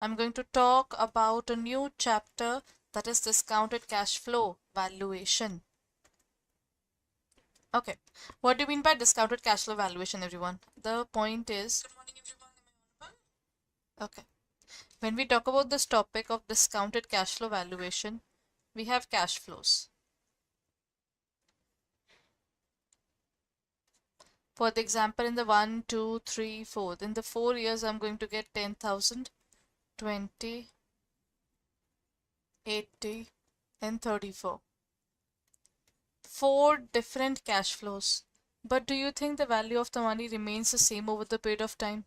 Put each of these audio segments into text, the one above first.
I'm going to talk about a new chapter, that is discounted cash flow valuation. Okay, what do you mean by discounted cash flow valuation, everyone? The point is, good morning, everyone. Am I audible? Okay, when we talk about this topic of discounted cash flow valuation, we have cash flows. For the example, in the 1, 2, 3, 4, in the 4 years, I'm going to get 10,000, 20, 80, and 34. 4 different cash flows. But do you think the value of the money remains the same over the period of time?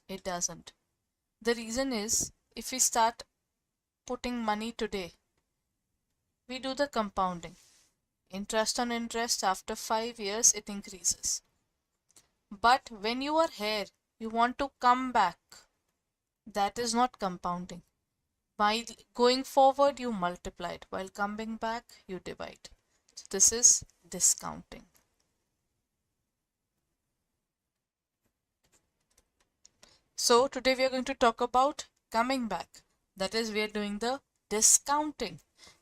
It doesn't. The reason is, if we start putting money today, we do the compounding. Interest on interest, after 5 years, it increases. But when you are here, you want to come back. That is not compounding. While going forward, you multiply it. While coming back, you divide. So this is discounting. So today we are going to talk about coming back. That is, we are doing the discounting.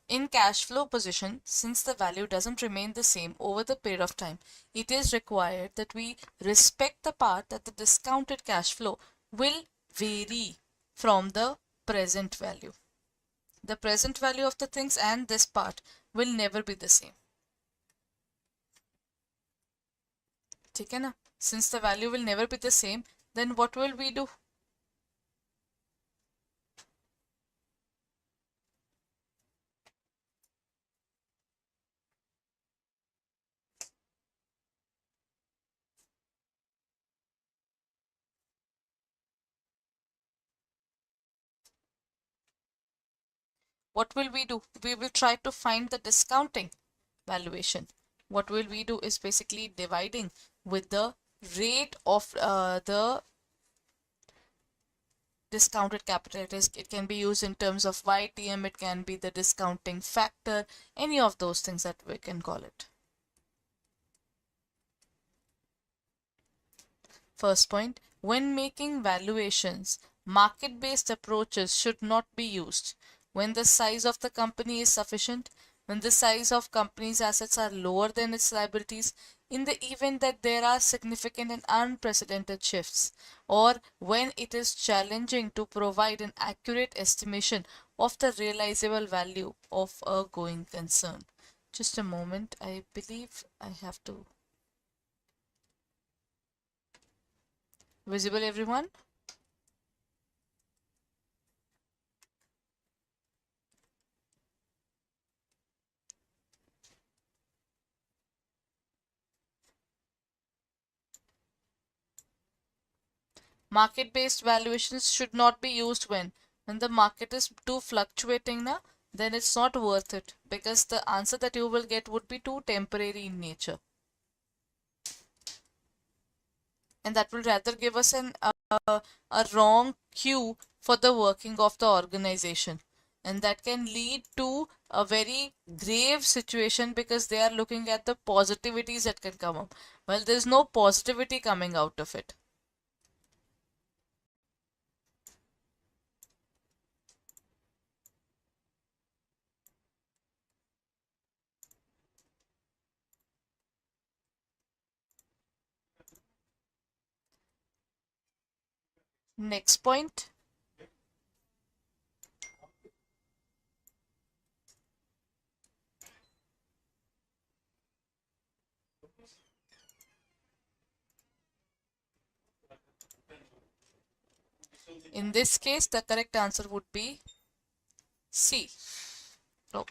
In cash flow position, since the value doesn't remain the same over the period of time, it is required that we respect the part that the discounted cash flow will vary from the present value. The present value of the things and this part will never be the same. ठीक है ना? Since the value will never be the same, then what will we do? What will we do? We will try to find the discounting valuation. What will we do is basically dividing with the rate of the discounted capital. It can be used in terms of YTM, it can be the discounting factor, any of those things that we can call it. First point, when making valuations, market-based approaches should not be used. When the size of the company is sufficient, when the size of company's assets are lower than its liabilities, in the event that there are significant and unprecedented shifts, or when it is challenging to provide an accurate estimation of the realizable value of a going concern. Just a moment, I believe I have to. Visible, everyone? Market-based valuations should not be used when the market is too fluctuating now, then it's not worth it, because the answer that you will get would be too temporary in nature. And that will rather give us a wrong cue for the working of the organization. And that can lead to a very grave situation because they are looking at the positivities that can come up. Well, there's no positivity coming out of it. Next point. In this case, the correct answer would be C. No.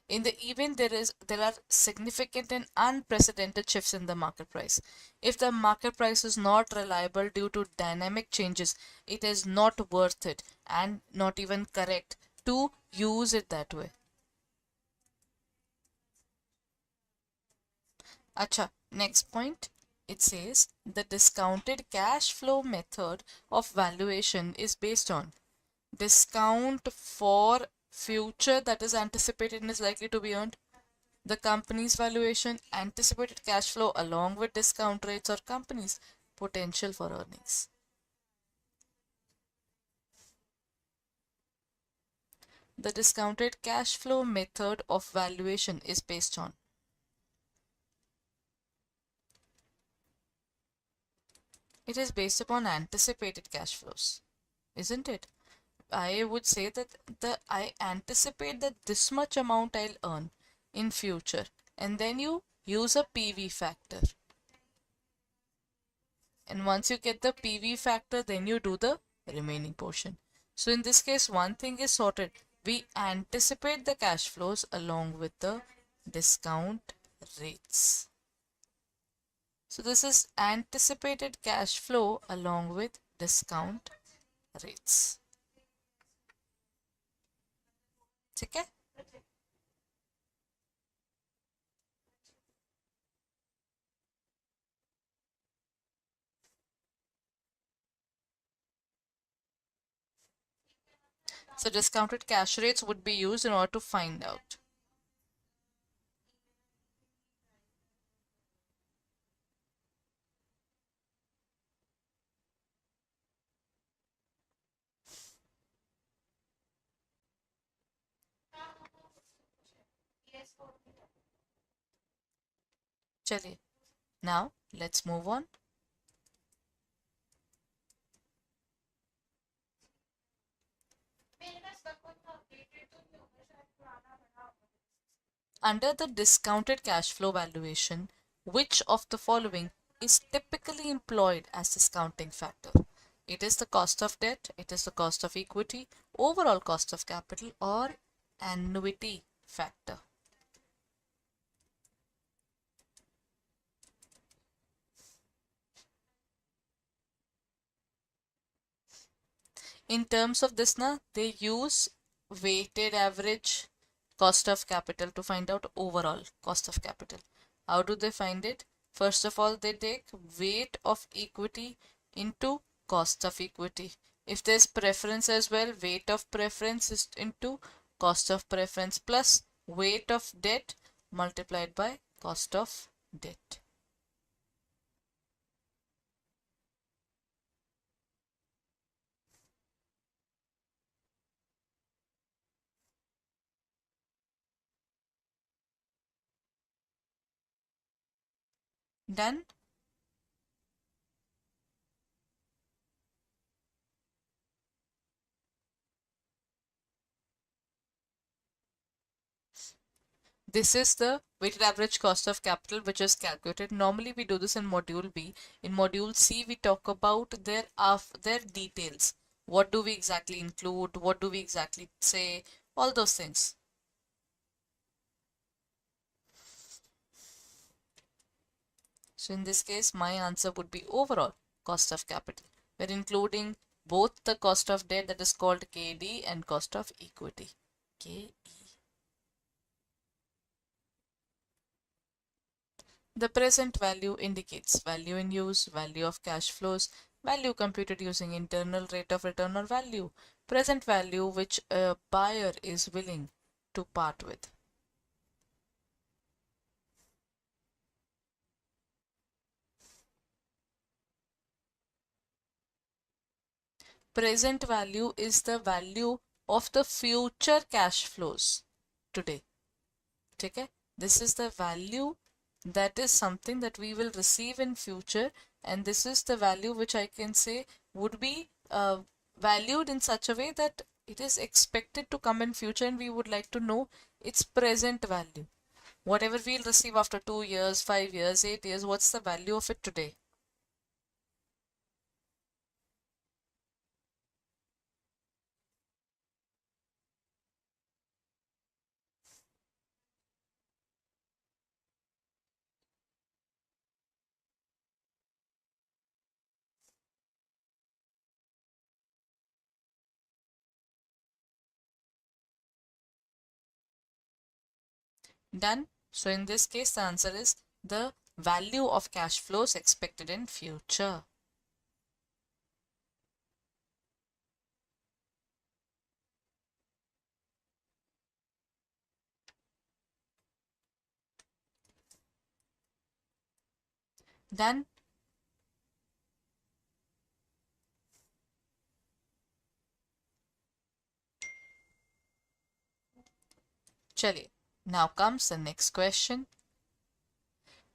In the event there are significant and unprecedented shifts in the market price. If the market price is not reliable due to dynamic changes, it is not worth it and not even correct to use it that way. Acha, next point. It says the discounted cash flow method of valuation is based on discount for future that is anticipated and is likely to be earned, the company's valuation, anticipated cash flow along with discount rates or company's potential for earnings. the discounted cash flow method of valuation is based on? It is based upon anticipated cash flows, isn't it? I would say that I anticipate that this much amount I'll earn in future, and then you use a PV factor. And once you get the PV factor, then you do the remaining portion. So in this case, one thing is sorted. We anticipate the cash flows along with the discount rates. So this is anticipated cash flow along with discount rates. Okay? So discounted cash rates would be used in order to find out. Chaliye. Now let's move on. Under the discounted cash flow valuation, which of the following is typically employed as discounting factor? It is the cost of debt, it is the cost of equity, overall cost of capital, or annuity factor. In terms of this, they use weighted average cost of capital to find out overall cost of capital. How do they find it? First of all, they take weight of equity into cost of equity. If there's preference as well, weight of preference is into cost of preference plus weight of debt multiplied by cost of debt. Done? This is the weighted average cost of capital which is calculated. Normally we do this in module B. In module C we talk about their details. What do we exactly include? What do we exactly say? All those things. So in this case my answer would be overall cost of capital. We're including both the cost of debt, that is called KD, and cost of equity, KE. The present value indicates value in use, value of cash flows, value computed using internal rate of return or value, present value which a buyer is willing to part with. Present value is the value of the future cash flows today. Okay? This is the value that is something that we will receive in future, and this is the value which I can say would be valued in such a way that it is expected to come in future, and we would like to know its present value. Whatever we'll receive after 2 years, 5 years, 8 years, what's the value of it today? Done? So in this case, the answer is the value of cash flows expected in future. Done? Chaliye. Now comes the next question.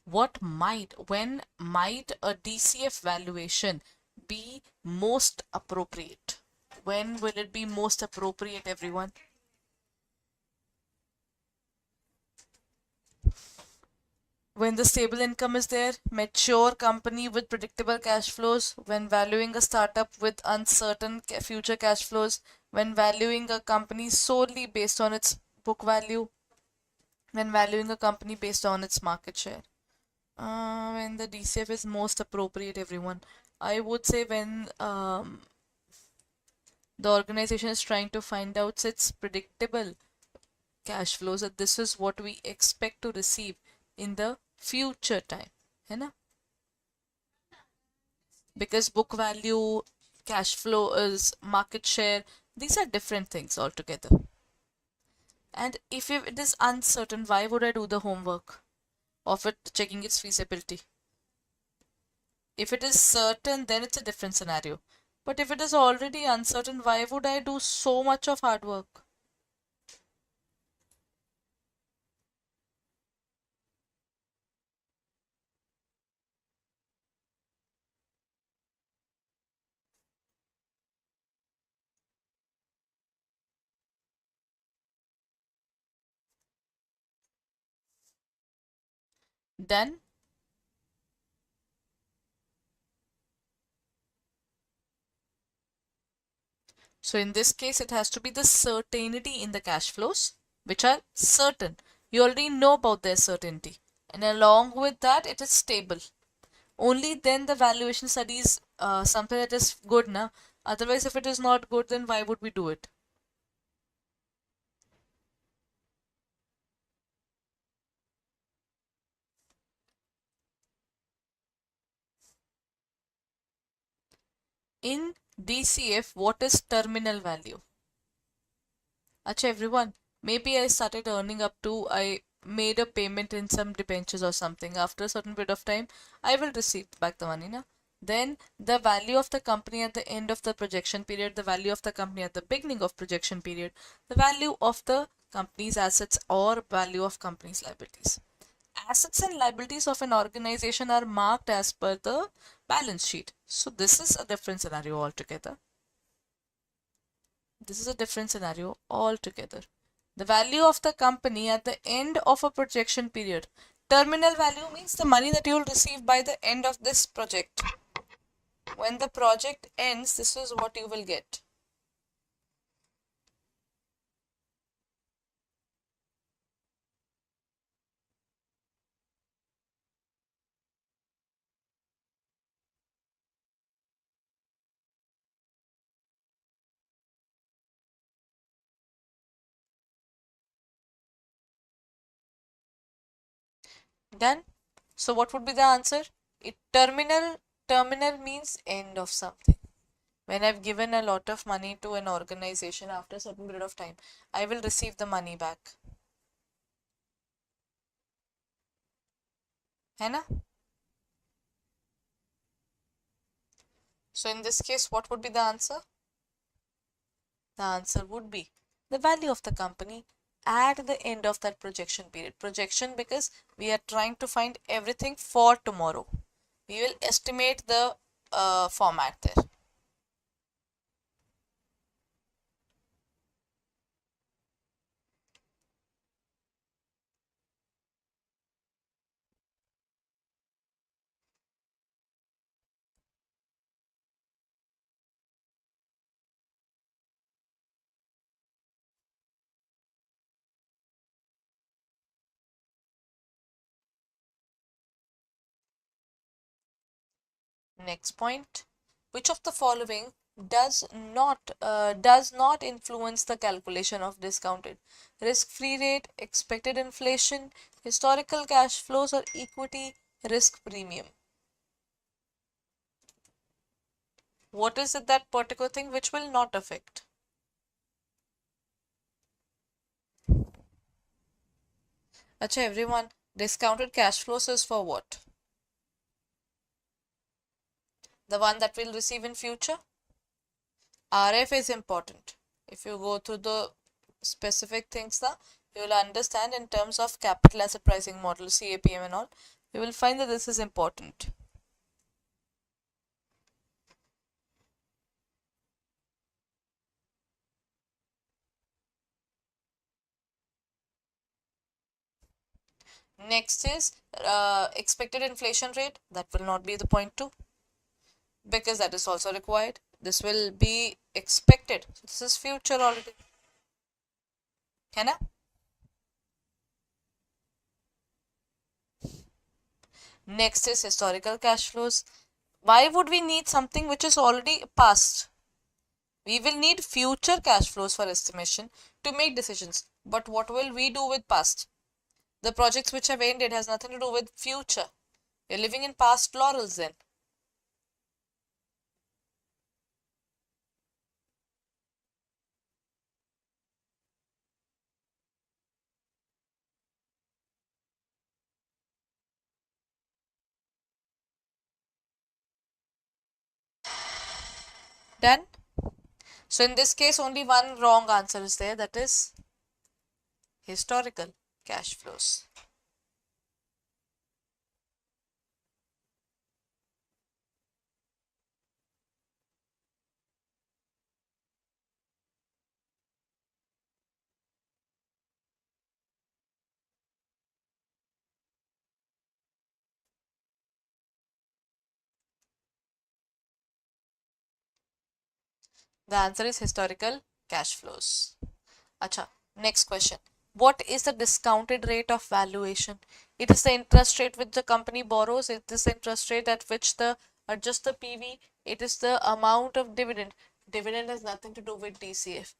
When might a DCF valuation be most appropriate? When will it be most appropriate, everyone? When the stable income is there, mature company with predictable cash flows, when valuing a startup with uncertain future cash flows, when valuing a company solely based on its book value, when valuing a company based on its market share. When the DCF is most appropriate, everyone. I would say when the organization is trying to find out its predictable cash flows, that this is what we expect to receive in the future time, है ना? Because book value, cash flow is market share, these are different things altogether. And if it is uncertain, why would I do the homework of it checking its feasibility? If it is certain, then it's a different scenario. But if it is already uncertain, why would I do so much of hard work? Done? So in this case, it has to be the certainty in the cash flows, which are certain. You already know about their certainty. And along with that, it is stable. Only then the valuation study is something that is good, na? Otherwise, if it is not good, then why would we do it? In DCF, what is terminal value? Acha everyone, maybe I started earning up to, I made a payment in some debentures or something. After a certain period of time, I will receive back the money, na? Then the value of the company at the end of the projection period, the value of the company at the beginning of projection period, the value of the company's assets or value of company's liabilities. Assets and liabilities of an organization are marked as per the balance sheet. So this is a different scenario altogether. This is a different scenario altogether. The value of the company at the end of a projection period. Terminal value means the money that you will receive by the end of this project. When the project ends, this is what you will get. Done? So what would be the answer? Terminal means end of something. When I've given a lot of money to an organization, after a certain period of time, I will receive the money back. है ना? So in this case, what would be the answer? The answer would be the value of the company at the end of that projection period. Projection because we are trying to find everything for tomorrow. We will estimate the format there. Next point. Which of the following does not influence the calculation of discounted risk-free rate, expected inflation, historical cash flows, or equity risk premium? What is it, that particular thing which will not affect? Acha everyone, discounted cash flows is for what? The one that we'll receive in future? RF is important. If you go through the specific things, you will understand in terms of capital asset pricing model, CAPM and all, you will find that this is important. Next is expected inflation rate. That will not be the point 2 because that is also required. This will be expected. So this is future already. है ना? Next is historical cash flows. Why would we need something which is already past? We will need future cash flows for estimation to make decisions. But what will we do with past? The projects which have ended has nothing to do with future. You're living in past laurels then. Done? So in this case, only one wrong answer is there, that is historical cash flows. The answer is historical cash flows. Acha, next question. What is the discounted rate of valuation? It is the interest rate which the company borrows. It is the interest rate at which the adjust the PV. It is the amount of dividend. Dividend has nothing to do with DCF.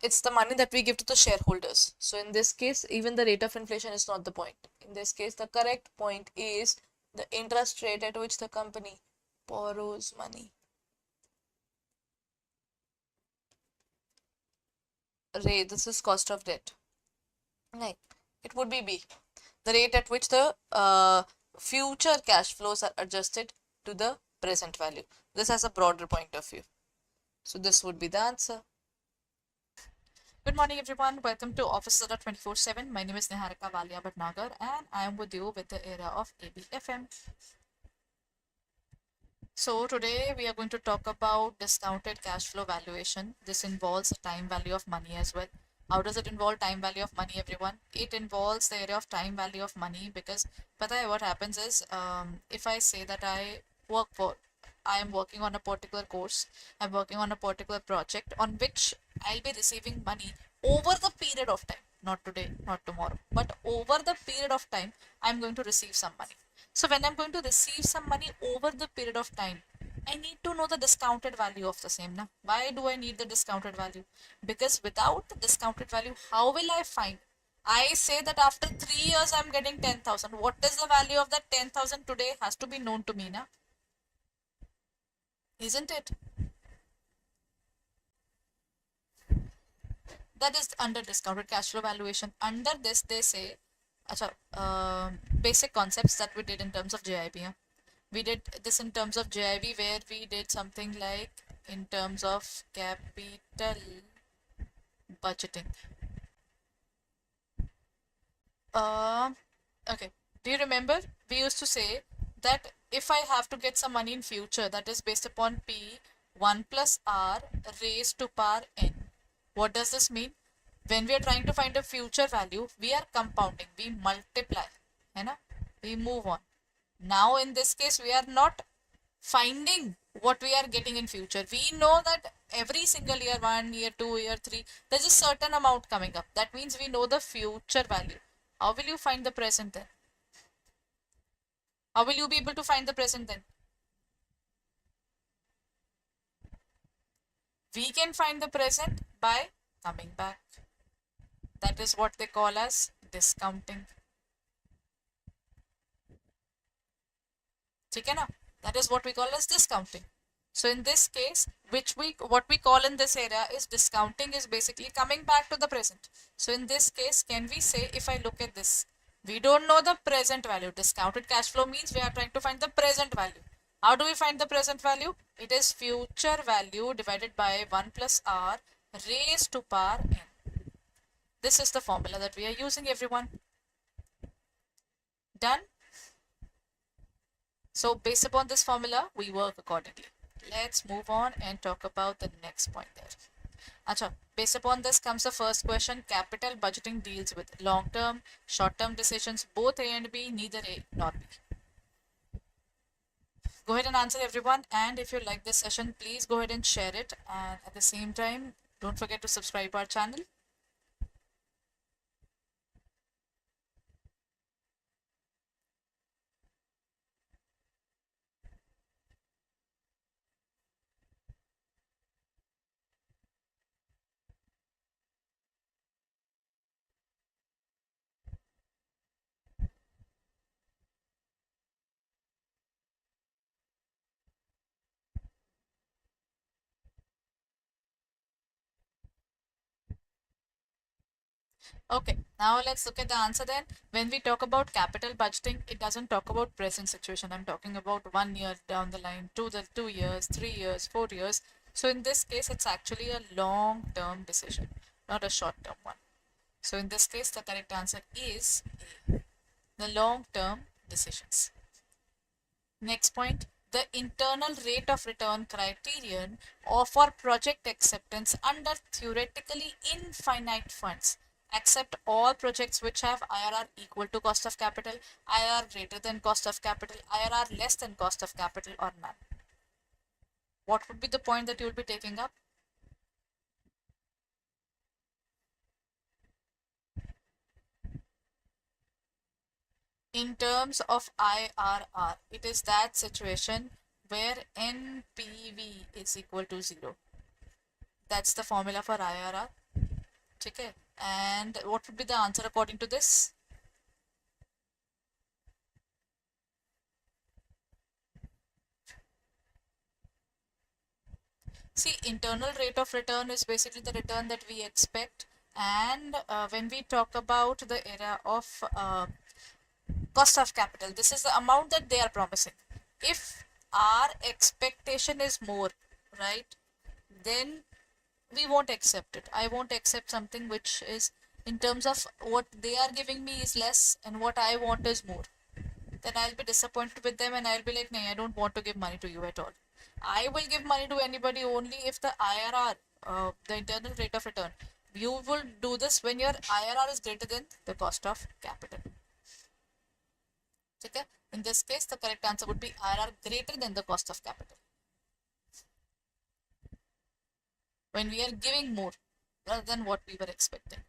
It's the money that we give to the shareholders. So in this case, even the rate of inflation is not the point. In this case, the correct point is the interest rate at which the company borrows money. Rate, this is cost of debt. Right. It would be B. The rate at which the future cash flows are adjusted to the present value. This has a broader point of view. So this would be the answer. Good morning, everyone. Welcome to Office Adda 24/7. My name is Niharika Valia Bhatnagar, and I am with you with the era of ABFM. So today we are going to talk about discounted cash flow valuation. This involves time value of money as well. How does it involve time value of money, everyone? It involves the area of time value of money because what happens is if I say that I am working on a particular course, I'm working on a particular project on which I'll be receiving money over the period of time, not today, not tomorrow, but over the period of time, I'm going to receive some money. So when I'm going to receive some money over the period of time, I need to know the discounted value of the same. Now, why do I need the discounted value? Because without the discounted value, how will I find? I say that after 3 years, I'm getting 10,000. What is the value of that 10,000 today has to be known to me now. Isn't it? That is under discounted cash flow valuation. Under this, they say, basic concepts that we did in terms of JIB. Yeah? We did this in terms of JIB where we did something like in terms of capital budgeting. Okay. Do you remember? We used to say that if I have to get some money in future, that is based upon P 1 plus R raised to power N. What does this mean? When we are trying to find a future value, we are compounding, we multiply, है ना? We move on. Now in this case, we are not finding what we are getting in future. We know that every single year, 1 year, 2 year, 3, there's a certain amount coming up. That means we know the future value. How will you find the present then? How will you be able to find the present then? We can find the present by coming back. That is what they call as discounting. ठीक है ना? That is what we call as discounting. So in this case, what we call in this area is discounting is basically coming back to the present. So in this case, can we say if I look at this, we don't know the present value. Discounted cash flow means we are trying to find the present value. How do we find the present value? It is future value divided by 1 plus R raised to power n. This is the formula that we are using, everyone. Done? So based upon this formula, we work accordingly. Let's move on and talk about the next point there. Acha, based upon this comes the first question. Capital budgeting deals with long-term, short-term decisions, both A and B, neither A nor B. Go ahead and answer, everyone. And if you like this session, please go ahead and share it. And at the same time, don't forget to subscribe our channel. Okay, now let's look at the answer then. When we talk about capital budgeting, it doesn't talk about present situation. I'm talking about 1 year down the line, 2 years, 3 years, 4 years. So in this case, it's actually a long-term decision, not a short-term one. So in this case, the correct answer is A, the long-term decisions. Next point, the internal rate of return criterion for project acceptance under theoretically infinite funds. Accept all projects which have IRR equal to cost of capital, IRR greater than cost of capital, IRR less than cost of capital, or none. What would be the point that you will be taking up? In terms of IRR, it is that situation where NPV is equal to 0. That's the formula for IRR. Okay. And what would be the answer according to this? See, internal rate of return is basically the return that we expect. And when we talk about the area of cost of capital, this is the amount that they are promising. If our expectation is more, right, then we won't accept it. I won't accept something which is in terms of what they are giving me is less and what I want is more. Then I'll be disappointed with them and I'll be like, no, I don't want to give money to you at all. I will give money to anybody only if the IRR, the internal rate of return, you will do this when your IRR is greater than the cost of capital. Okay? In this case, the correct answer would be IRR greater than the cost of capital. When we are giving more rather than what we were expecting.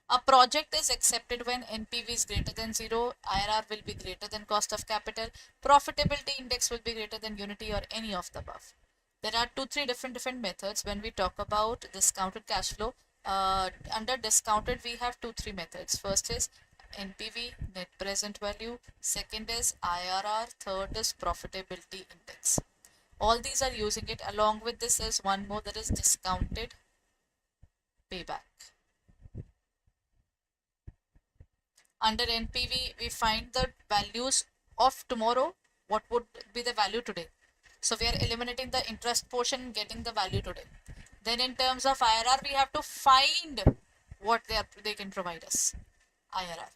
A project is accepted when NPV is greater than 0, IRR will be greater than cost of capital, profitability index will be greater than unity or any of the above. There are three different methods when we talk about discounted cash flow. Under discounted, we have three methods. First is NPV, net present value. Second is IRR. Third is profitability index. All these are using it. Along with this is one more, that is discounted payback. Under NPV, we find the values of tomorrow. What would be the value today? So we are eliminating the interest portion, getting the value today. Then in terms of IRR, we have to find what they can provide us. IRR.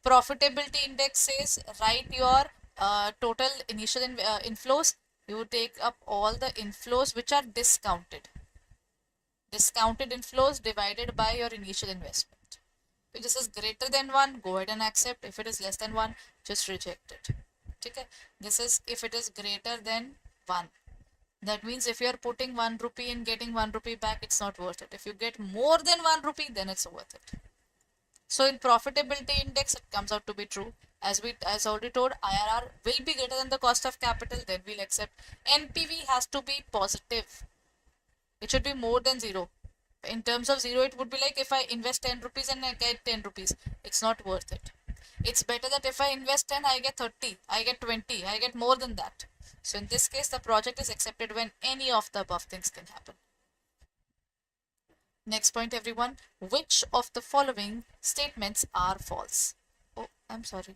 Profitability index says write your total initial inflows. You take up all the inflows which are discounted. Discounted inflows divided by your initial investment. If this is greater than 1, go ahead and accept. If it is less than 1, just reject it. Okay? This is if it is greater than 1. That means if you are putting 1 rupee and getting 1 rupee back, it's not worth it. If you get more than 1 rupee, then it's worth it. So in profitability index, it comes out to be true. As already told, IRR will be greater than the cost of capital, then we'll accept. NPV has to be positive. It should be more than 0. In terms of 0, it would be like if I invest 10 rupees and I get 10 rupees. It's not worth it. It's better that if I invest 10, I get 30, I get 20, I get more than that. So in this case, the project is accepted when any of the above things can happen. Next point, everyone. Which of the following statements are false? Oh, I'm sorry.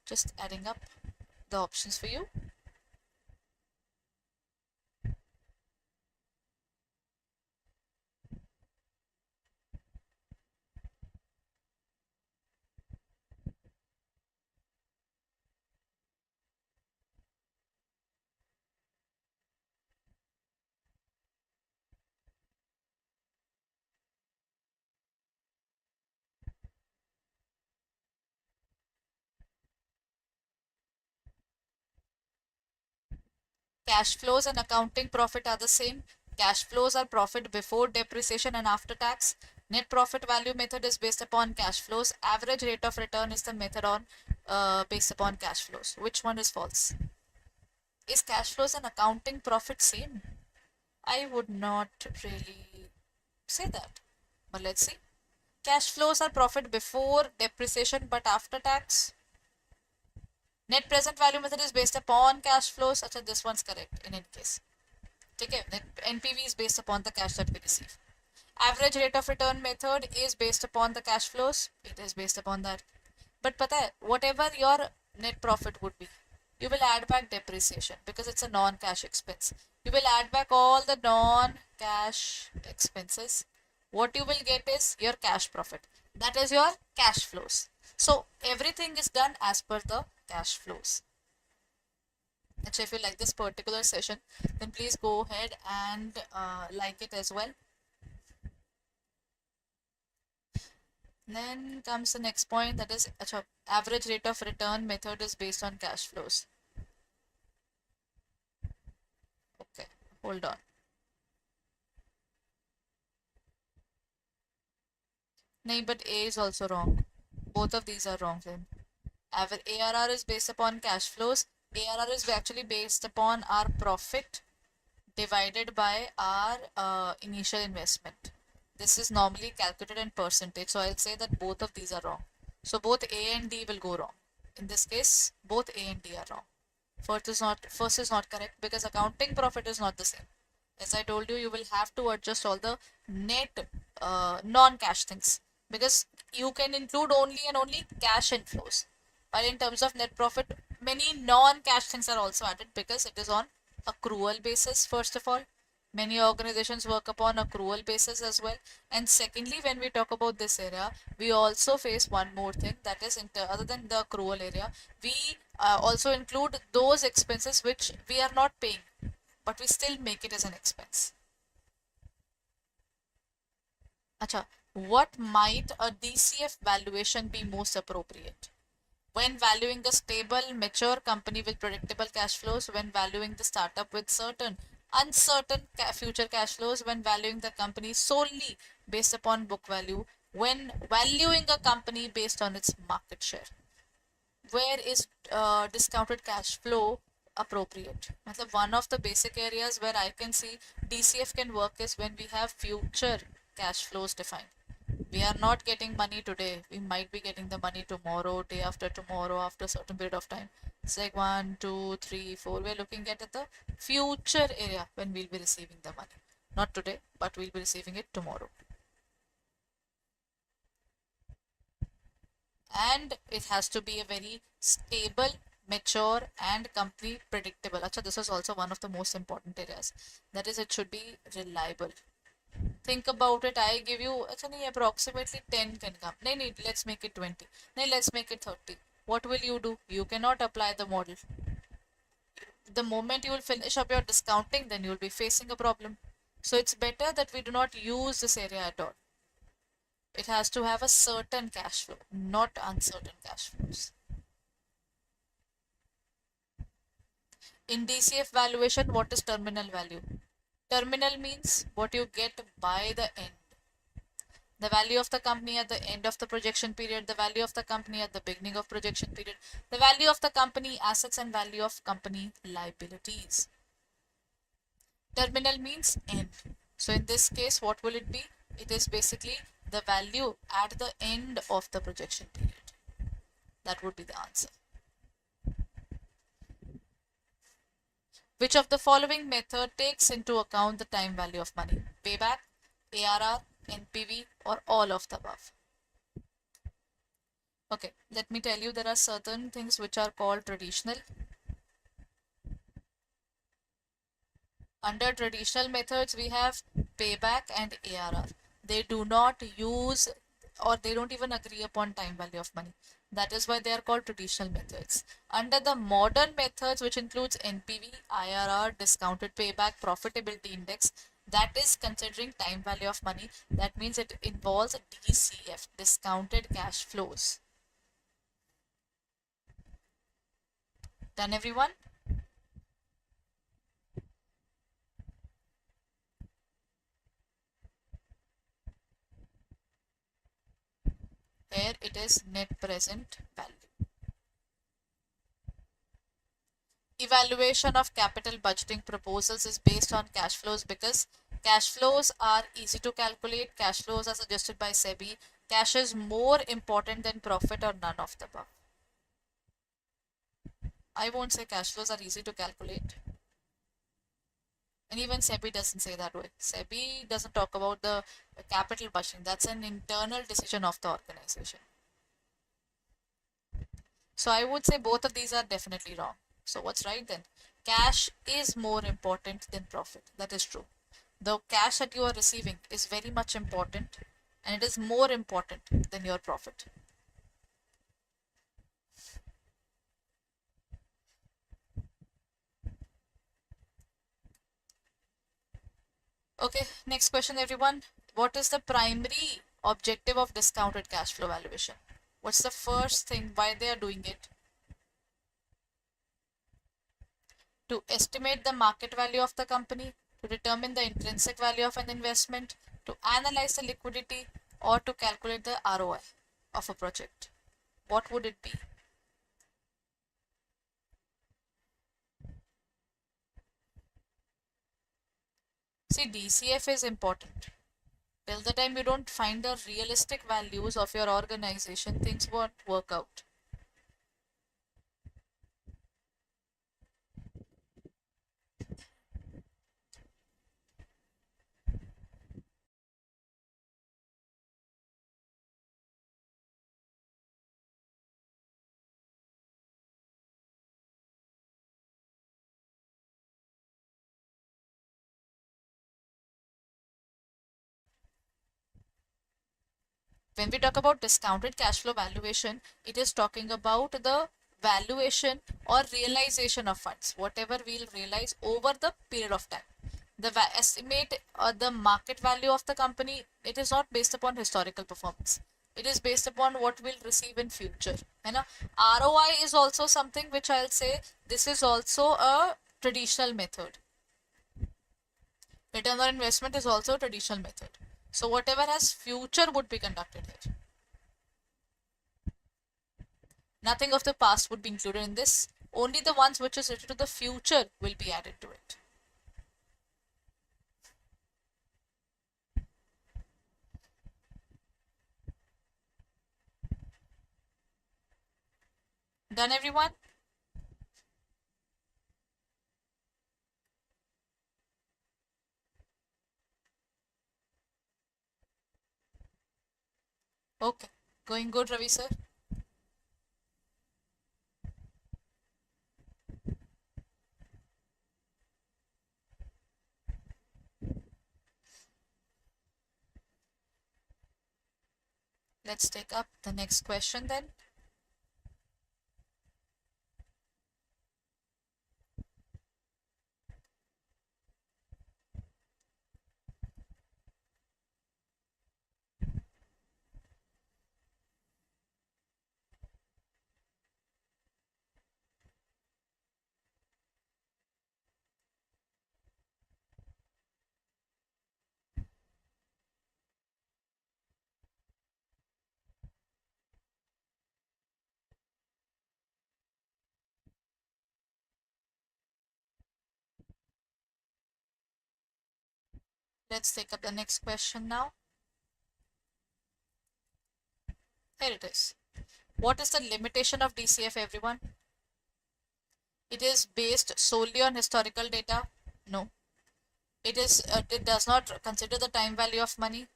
Just adding up the options for you. Cash flows and accounting profit are the same. Cash flows are profit before depreciation and after tax. Net profit value method is based upon cash flows. Average rate of return is the method on based upon cash flows. Which one is false? Is cash flows and accounting profit same? I would not really say that. But let's see. Cash flows are profit before depreciation but after tax. Net present value method is based upon cash flows. Such as this one's correct in any case. Okay, then NPV is based upon the cash that we receive. Average rate of return method is based upon the cash flows. It is based upon that. But pata hai, whatever your net profit would be, you will add back depreciation because it's a non-cash expense. You will add back all the non-cash expenses. What you will get is your cash profit. That is your cash flows. So everything is done as per the cash flows. And so if you like this particular session, then please go ahead and like it as well. Then comes the next point, that is average rate of return method is based on cash flows. Okay, hold on. No, but A is also wrong. Both of these are wrong then. ARR is based upon cash flows. ARR is actually based upon our profit divided by our initial investment. This is normally calculated in percentage. So I'll say that both of these are wrong. So both A and D will go wrong. In this case, both A and D are wrong. First is not correct because accounting profit is not the same. As I told you, you will have to adjust all the net non-cash things because you can include only and only cash inflows. While in terms of net profit, many non-cash things are also added because it is on accrual basis. First of all, many organizations work upon accrual basis as well. And secondly, when we talk about this area, we also face one more thing, that is other than the accrual area, we also include those expenses which we are not paying, but we still make it as an expense. Acha, what might a DCF valuation be most appropriate? When valuing a stable, mature company with predictable cash flows, when valuing the startup with certain uncertain future cash flows, when valuing the company solely based upon book value, when valuing a company based on its market share. Where is discounted cash flow appropriate? One of the basic areas where I can see DCF can work is when we have future cash flows defined. We are not getting money today. We might be getting the money tomorrow, day after tomorrow, after a certain period of time. It's like 1, 2, 3, 4. We're looking at the future area when we'll be receiving the money. Not today, but we'll be receiving it tomorrow. And it has to be a very stable, mature and company predictable. Achha, this is also one of the most important areas. That is, it should be reliable. Think about it. I give you approximately 10 can come. No, let's make it 20. No, let's make it 30. What will you do? You cannot apply the model. The moment you will finish up your discounting, then you will be facing a problem. So it's better that we do not use this area at all. It has to have a certain cash flow, not uncertain cash flows. In DCF valuation, what is terminal value? Terminal means what you get by the end. The value of the company at the end of the projection period, the value of the company at the beginning of projection period, the value of the company assets and value of company liabilities. Terminal means end. So in this case, what will it be? It is basically the value at the end of the projection period. That would be the answer. Which of the following method takes into account the time value of money? Payback, ARR, NPV, or all of the above? Okay, let me tell you, there are certain things which are called traditional. Under traditional methods, we have payback and ARR. They do not use or they don't even agree upon time value of money. That is why they are called traditional methods. Under the modern methods, which includes NPV, IRR, discounted payback, profitability index, that is considering time value of money. That means it involves DCF, discounted cash flows. Done, everyone? is net present value. Evaluation of capital budgeting proposals is based on cash flows because cash flows are easy to calculate. Cash flows are suggested by SEBI. Cash is more important than profit or none of the above. I won't say cash flows are easy to calculate. And even SEBI doesn't say that way. SEBI doesn't talk about the capital budgeting. That's an internal decision of the organization. So I would say both of these are definitely wrong. So what's right then? Cash is more important than profit. That is true. The cash that you are receiving is very much important and it is more important than your profit. Okay, next question everyone. What is the primary objective of discounted cash flow valuation? What's the first thing why they are doing it? To estimate the market value of the company, to determine the intrinsic value of an investment, to analyze the liquidity, or to calculate the ROI of a project. What would it be? See, DCF is important. Till the time you don't find the realistic values of your organization, things won't work out. When we talk about discounted cash flow valuation, it is talking about the valuation or realization of funds, whatever we'll realize over the period of time. The estimate the market value of the company, it is not based upon historical performance. It is based upon what we'll receive in future. And ROI is also something which I'll say this is also a traditional method. Return on investment is also a traditional method. So whatever has future would be conducted here. Nothing of the past would be included in this. Only the ones which is related to the future will be added to it. Done everyone? Okay. Going good, Ravi sir? Let's take up the next question then. Let's take up the next question now. Here it is. What is the limitation of DCF, everyone? It is based solely on historical data? No. It does not consider the time value of money.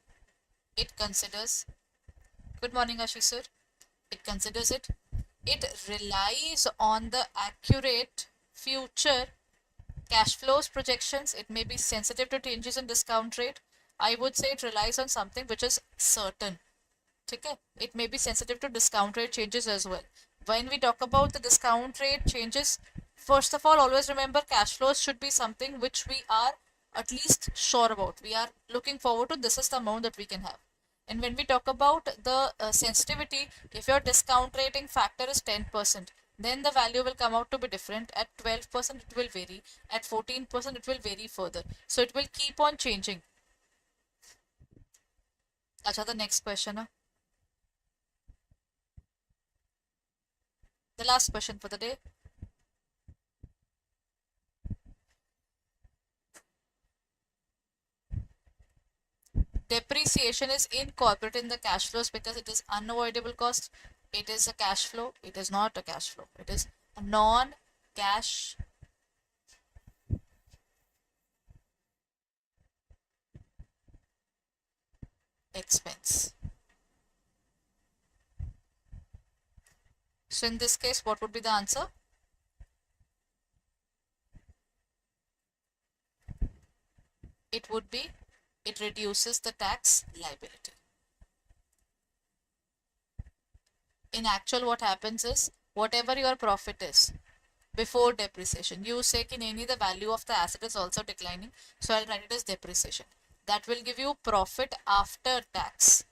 It considers. Good morning, Ashish sir. It considers it. It relies on the accurate future cash flows projections. It may be sensitive to changes in discount rate. I would say it relies on something which is certain. Okay? It may be sensitive to discount rate changes as well. When we talk about the discount rate changes, first of all, always remember cash flows should be something which we are at least sure about. We are looking forward to this is the amount that we can have. And when we talk about the sensitivity, if your discount rating factor is 10%, then the value will come out to be different. At 12%, it will vary. At 14%, it will vary further. So it will keep on changing. Acha, the next question. The last question for the day. Depreciation is incorporated in the cash flows because it is unavoidable cost. It is a cash flow. It is not a cash flow. It is a non-cash expense. So in this case, what would be the answer? It would be, it reduces the tax liability. In actual, what happens is, whatever your profit is before depreciation, you say in any the value of the asset is also declining, so I'll write it as depreciation. That will give you profit after tax,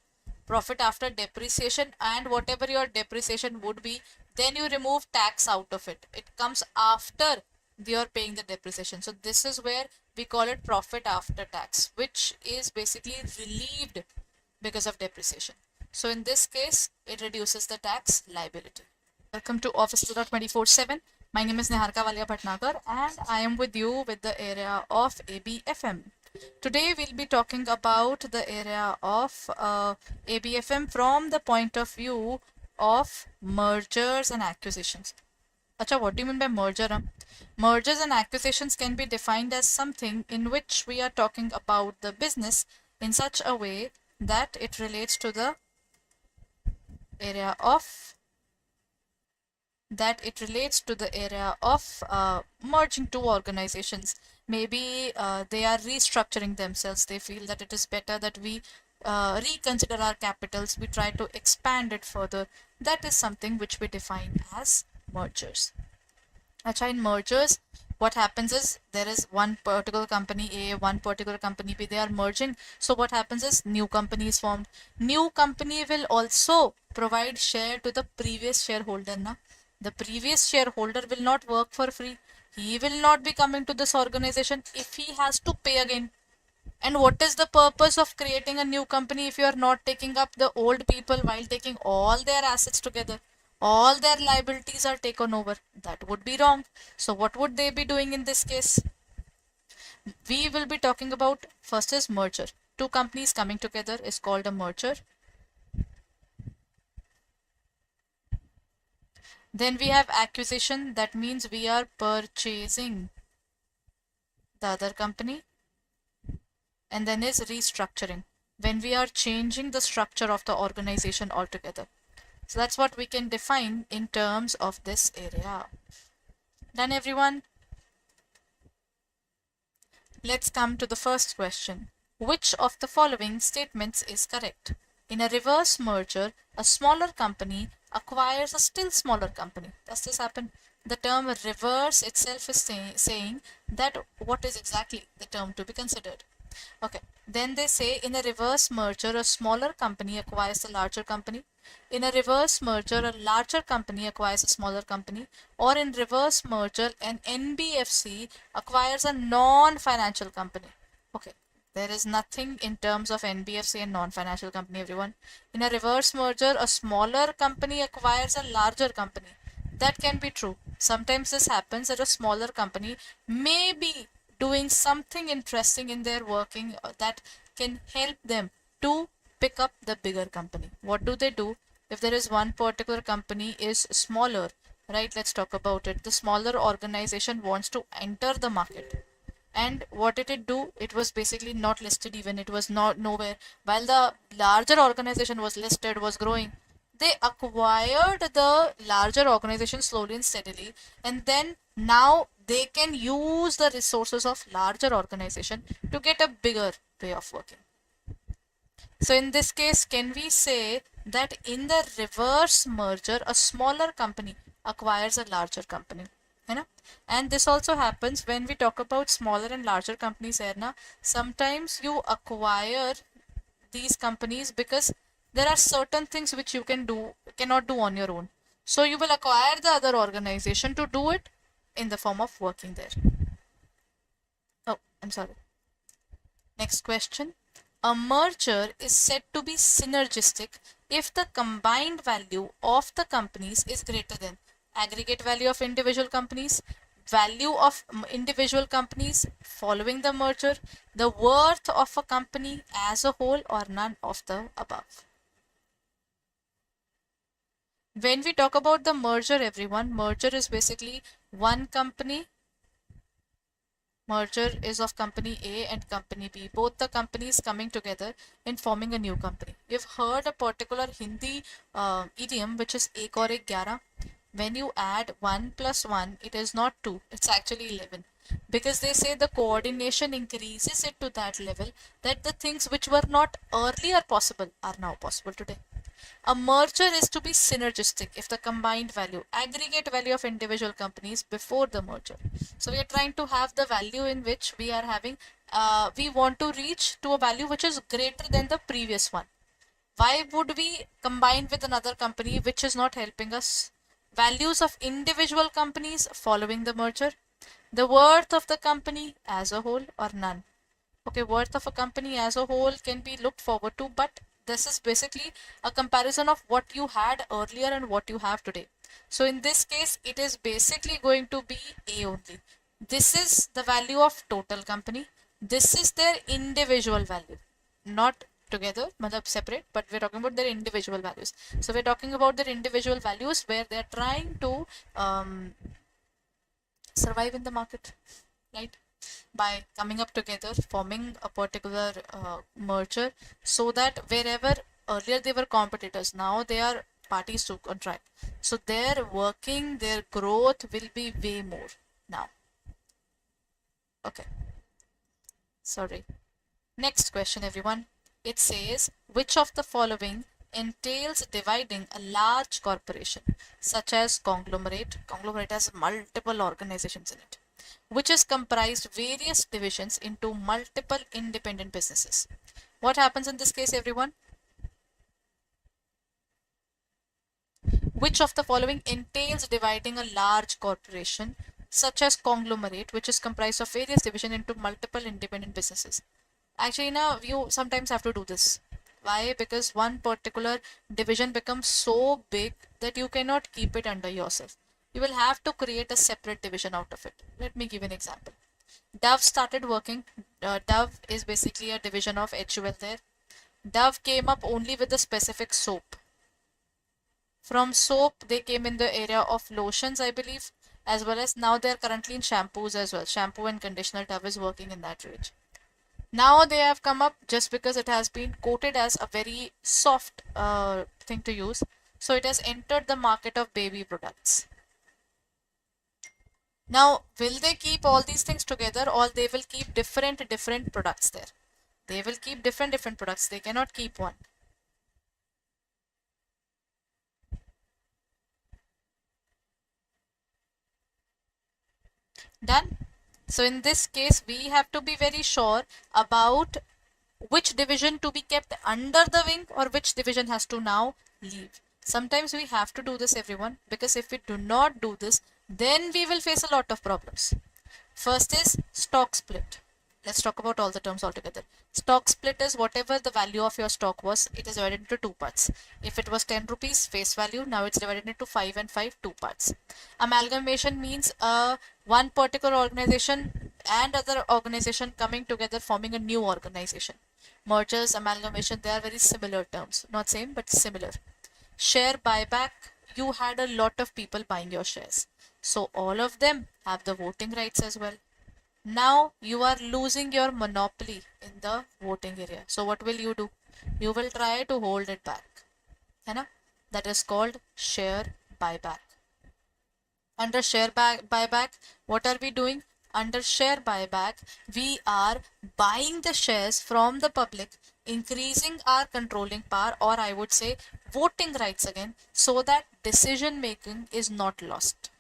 profit after depreciation, and whatever your depreciation would be, then you remove tax out of it. It comes after you're paying the depreciation. So this is where we call it profit after tax, which is basically relieved because of depreciation. So in this case, it reduces the tax liability. Welcome to Office 24/7. My name is Niharika Valia Bhatnagar and I am with you with the area of ABFM. Today we'll be talking about the area of ABFM from the point of view of mergers and acquisitions. Acha, what do you mean by merger? Mergers and acquisitions can be defined as something in which we are talking about the business in such a way that it relates to the area of merging two organizations. Maybe they are restructuring themselves. They feel that it is better that we reconsider our capitals. We try to expand it further. That is something which we define as mergers. Acha, in mergers, what happens is there is one particular company A, one particular company B, they are merging. So what happens is new company is formed. New company will also provide share to the previous shareholder. Na? The previous shareholder will not work for free. He will not be coming to this organization if he has to pay again. And what is the purpose of creating a new company if you are not taking up the old people while taking all their assets together? All their liabilities are taken over. That would be wrong. So what would they be doing in this case? We will be talking about, first is merger. Two companies coming together is called a merger. Then we have acquisition. That means we are purchasing the other company. And then is restructuring, when we are changing the structure of the organization altogether. So that's what we can define in terms of this area. Done, everyone? Let's come to the first question. Which of the following statements is correct? In a reverse merger, a smaller company acquires a still smaller company. Does this happen? The term reverse itself is saying that what is exactly the term to be considered. Okay, then they say in a reverse merger, a smaller company acquires a larger company. In a reverse merger, a larger company acquires a smaller company. Or in reverse merger, an NBFC acquires a non-financial company. Okay, there is nothing in terms of NBFC and non-financial company, everyone. In a reverse merger, a smaller company acquires a larger company. That can be true. Sometimes this happens that a smaller company may be doing something interesting in their working that can help them to pick up the bigger company. What do they do? If there is one particular company is smaller, right? Let's talk about it. The smaller organization wants to enter the market. And what did it do? It was basically not listed even. It was not nowhere. While the larger organization was listed, was growing. They acquired the larger organization slowly and steadily. And then now they can use the resources of larger organization to get a bigger way of working. So in this case, can we say that in the reverse merger, a smaller company acquires a larger company? And this also happens when we talk about smaller and larger companies here. Sometimes you acquire these companies because there are certain things which you cannot do on your own. So you will acquire the other organization to do it in the form of working there. Oh, I'm sorry. Next question. A merger is said to be synergistic if the combined value of the companies is greater than. Aggregate value of individual companies, value of individual companies following the merger, the worth of a company as a whole, or none of the above. When we talk about the merger, everyone, merger is basically one company. Merger is of company A and company B, both the companies coming together and forming a new company. You've heard a particular Hindi idiom which is ek aur ek 11. When you add 1 plus 1, it is not 2, it's actually 11. Because they say the coordination increases it to that level that the things which were not earlier possible are now possible today. A merger is to be synergistic if the combined value, aggregate value of individual companies before the merger. So we are trying to have the value in which we are having, we want to reach to a value which is greater than the previous one. Why would we combine with another company which is not helping us? Values of individual companies following the merger, the worth of the company as a whole, or none. Okay, worth of a company as a whole can be looked forward to, but this is basically a comparison of what you had earlier and what you have today. So in this case, it is basically going to be A only. This is the value of total company. This is their individual value, not together, separate, but we're talking about their individual values. So we're talking about their individual values where they're trying to survive in the market, right? By coming up together, forming a particular merger, so that wherever earlier they were competitors, now they are parties to contract. So their working, their growth will be way more now. Okay. Sorry. Next question, everyone. It says, which of the following entails dividing a large corporation, such as conglomerate? Conglomerate has multiple organizations in it, which is comprised various divisions into multiple independent businesses. What happens in this case, everyone? Which of the following entails dividing a large corporation, such as conglomerate, which is comprised of various divisions into multiple independent businesses? Actually, now you sometimes have to do this. Why? Because one particular division becomes so big that you cannot keep it under yourself. You will have to create a separate division out of it. Let me give an example. Dove started working. Dove is basically a division of HUL there. Dove came up only with the specific soap. From soap, they came in the area of lotions, I believe, as well as now they're currently in shampoos as well. Shampoo and conditioner, Dove is working in that range. Now they have come up just because it has been quoted as a very soft thing to use. So it has entered the market of baby products. Now, will they keep all these things together, or they will keep different products there? They will keep different products. They cannot keep one. Done? So in this case, we have to be very sure about which division to be kept under the wing or which division has to now leave. Sometimes we have to do this, everyone, because if we do not do this, then we will face a lot of problems. First is stock split. Let's talk about all the terms altogether. Stock split is whatever the value of your stock was, it is divided into two parts. If it was 10 rupees face value, now it's divided into 5 and 5, two parts. Amalgamation means one particular organization and other organization coming together forming a new organization. Mergers, amalgamation, they are very similar terms. Not same, but similar. Share buyback, you had a lot of people buying your shares. So all of them have the voting rights as well. Now you are losing your monopoly in the voting area. So what will you do? You will try to hold it back. That is called share buyback. Under share buyback, what are we doing? Under share buyback, we are buying the shares from the public, increasing our controlling power, or I would say voting rights again, so that decision making is not lost.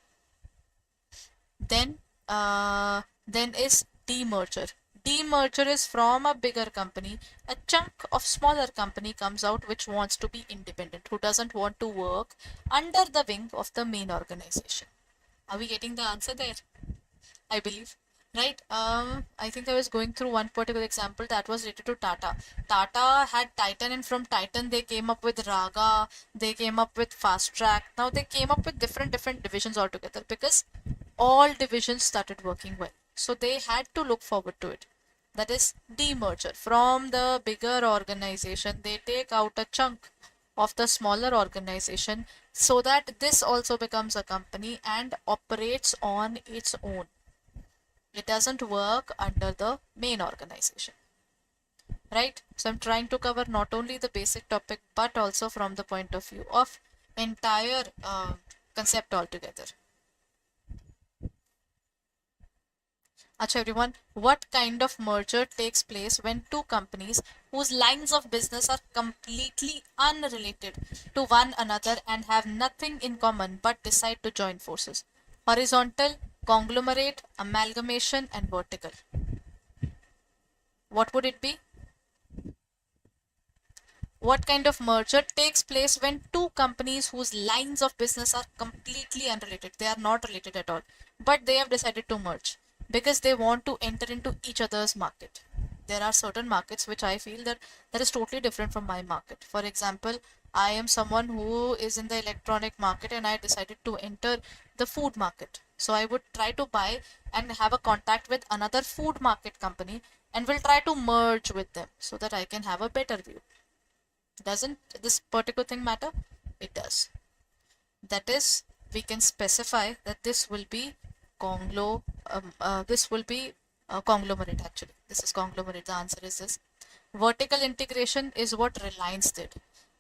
Then is demerger. Demerger is from a bigger company, a chunk of smaller company comes out which wants to be independent, who doesn't want to work under the wing of the main organization. Are we getting the answer there? I believe. right? I think I was going through one particular example that was related to Tata. Tata had Titan, and from Titan they came up with Raga, they came up with Fast Track. Now they came up with different divisions altogether because all divisions started working well. So they had to look forward to it. That is demerger. From the bigger organization, they take out a chunk of the smaller organization so that this also becomes a company and operates on its own. It doesn't work under the main organization, right? So I'm trying to cover not only the basic topic but also from the point of view of entire concept altogether. Acha everyone, what kind of merger takes place when two companies whose lines of business are completely unrelated to one another and have nothing in common but decide to join forces? Horizontal, conglomerate, amalgamation, and vertical. What would it be? What kind of merger takes place when two companies whose lines of business are completely unrelated, they are not related at all, but they have decided to merge because they want to enter into each other's market? There are certain markets which I feel that is totally different from my market. For example, I am someone who is in the electronic market and I decided to enter the food market. So I would try to buy and have a contact with another food market company and will try to merge with them so that I can have a better view. Doesn't this particular thing matter? It does. That is, we can specify that this will be conglomerate actually. This is conglomerate. The answer is this. Vertical integration is what Reliance did.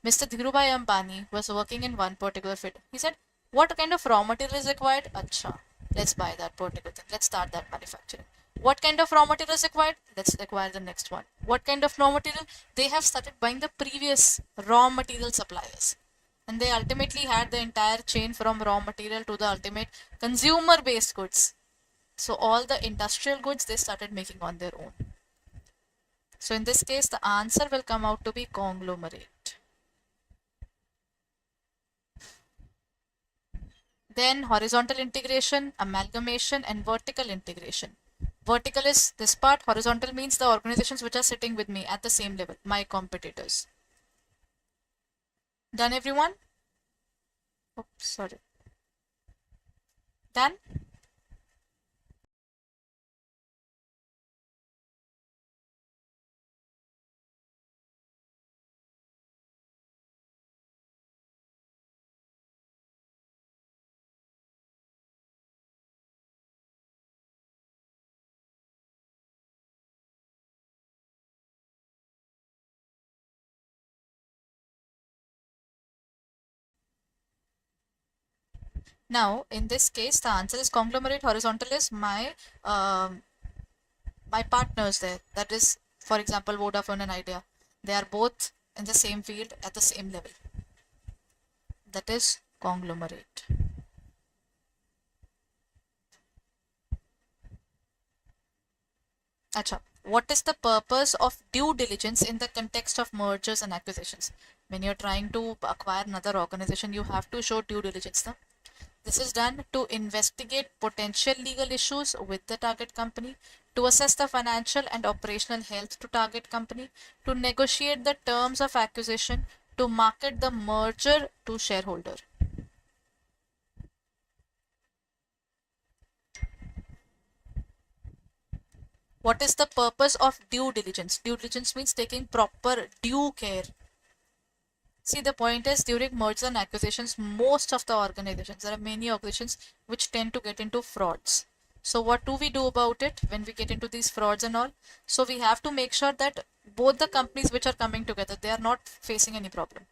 Mr. Dhirubhai Ambani was working in one particular field. He said, what kind of raw material is required? Acha, let's buy that particular thing. Let's start that manufacturing. What kind of raw material is required? Let's acquire the next one. What kind of raw material? They have started buying the previous raw material suppliers. And they ultimately had the entire chain from raw material to the ultimate consumer based goods. So all the industrial goods they started making on their own. So in this case, the answer will come out to be conglomerate. Then horizontal integration, amalgamation, and vertical integration. Vertical is this part, horizontal means the organizations which are sitting with me at the same level, my competitors. Done everyone? Oh, sorry. Done? Now, in this case, the answer is conglomerate. Horizontal is my partners there. That is, for example, Vodafone and Idea. They are both in the same field at the same level. That is conglomerate. Acha, what is the purpose of due diligence in the context of mergers and acquisitions? When you're trying to acquire another organization, you have to show due diligence. No? This is done to investigate potential legal issues with the target company, to assess the financial and operational health to target company, to negotiate the terms of acquisition, to market the merger to shareholder. What is the purpose of due diligence? Due diligence means taking proper due care. See, the point is during mergers and acquisitions, most of the organizations, there are many organizations which tend to get into frauds. So what do we do about it when we get into these frauds and all? So we have to make sure that both the companies which are coming together, they are not facing any problem.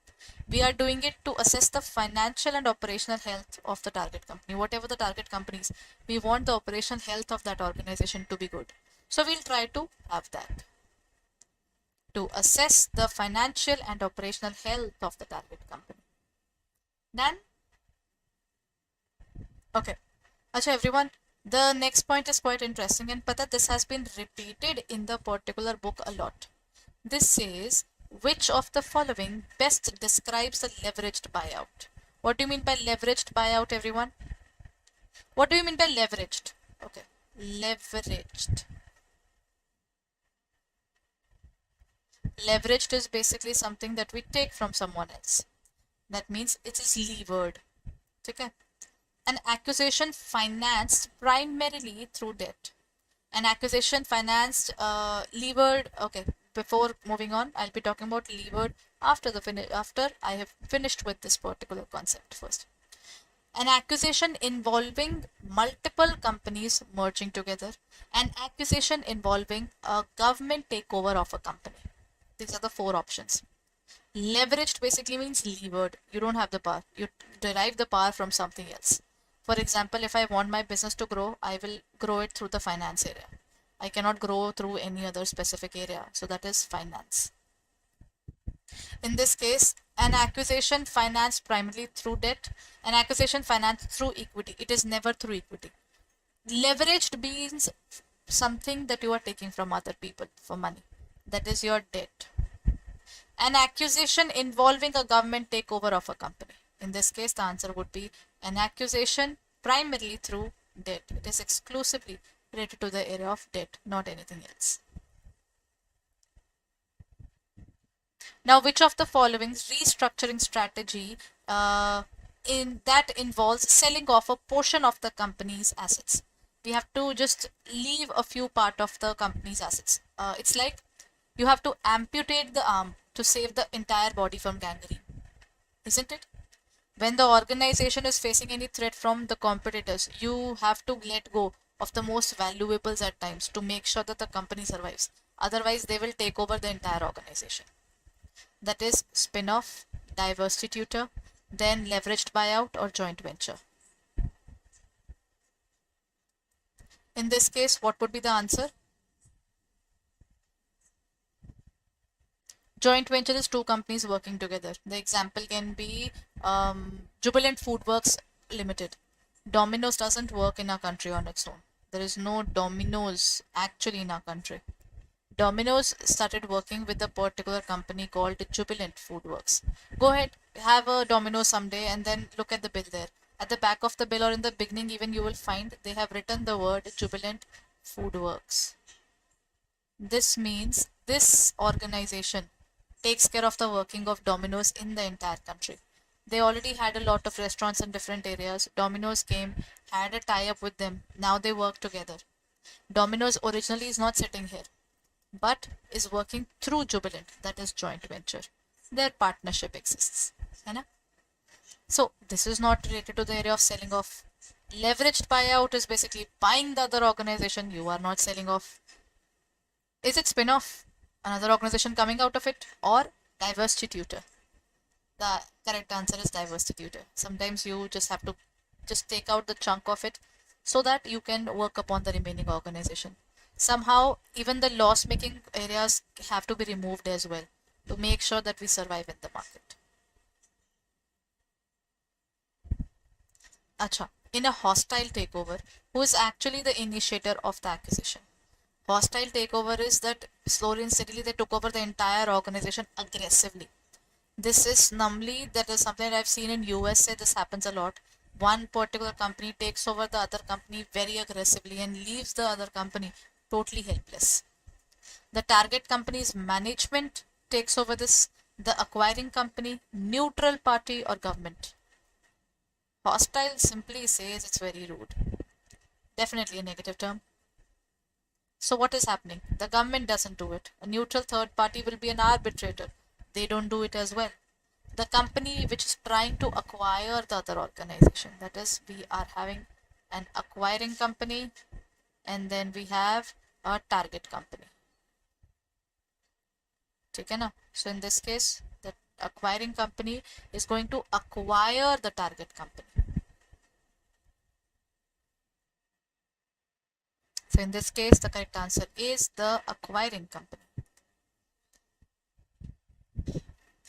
We are doing it to assess the financial and operational health of the target company. Whatever the target companies, we want the operational health of that organization to be good. So we'll try to have that, to assess the financial and operational health of the target company. Done? Okay. Acha everyone, the next point is quite interesting, and Pata, this has been repeated in the particular book a lot. This says, which of the following best describes the leveraged buyout? What do you mean by leveraged buyout, everyone? What do you mean by leveraged? Okay. Leveraged. Leveraged is basically something that we take from someone else. That means it is levered. Okay. An acquisition financed primarily through debt. An acquisition financed, levered. Okay. Before moving on, I'll be talking about levered after after I have finished with this particular concept first. An acquisition involving multiple companies merging together. An acquisition involving a government takeover of a company. These are the four options. Leveraged basically means levered. You don't have the power. You derive the power from something else. For example, if I want my business to grow, I will grow it through the finance area. I cannot grow through any other specific area. So that is finance. In this case, an acquisition financed primarily through debt, an acquisition financed through equity. It is never through equity. Leveraged means something that you are taking from other people for money. That is your debt. An accusation involving a government takeover of a company. In this case, the answer would be an accusation primarily through debt. It is exclusively related to the area of debt, not anything else. Now, which of the following restructuring strategy in that involves selling off a portion of the company's assets? We have to just leave a few part of the company's assets. It's like you have to amputate the arm to save the entire body from gangrene, isn't it? When the organization is facing any threat from the competitors, you have to let go of the most valuables at times to make sure that the company survives. Otherwise, they will take over the entire organization. That is spin-off, diversity, then leveraged buyout or joint venture. In this case, what would be the answer? Joint venture is two companies working together. The example can be Jubilant Foodworks Limited. Domino's doesn't work in our country on its own. There is no Domino's actually in our country. Domino's started working with a particular company called Jubilant Foodworks. Go ahead, have a Domino's someday and then look at the bill there. At the back of the bill or in the beginning even you will find they have written the word Jubilant Foodworks. This means this organization takes care of the working of Domino's in the entire country. They already had a lot of restaurants in different areas. Domino's came, had a tie-up with them. Now they work together. Domino's originally is not sitting here, but is working through Jubilant. That is joint venture. Their partnership exists. Hai? So this is not related to the area of selling off. Leveraged buyout is basically buying the other organization. You are not selling off. Is it spin-off? Another organization coming out of it, or diversity? The correct answer is diversity. Sometimes you just have to just take out the chunk of it so that you can work upon the remaining organization. Somehow, even the loss-making areas have to be removed as well to make sure that we survive in the market. Acha, in a hostile takeover, who is actually the initiator of the acquisition? Hostile takeover is that slowly and steadily they took over the entire organization aggressively. This is normally, that is something that I've seen in USA. This happens a lot. One particular company takes over the other company very aggressively and leaves the other company totally helpless. The target company's management takes over this, the acquiring company, neutral party or government. Hostile simply says it's very rude. Definitely a negative term. So what is happening? The government doesn't do it. A neutral third party will be an arbitrator. They don't do it as well. The company which is trying to acquire the other organization. That is, we are having an acquiring company and then we have a target company. Okay, na? So in this case, the acquiring company is going to acquire the target company. So in this case, the correct answer is the acquiring company.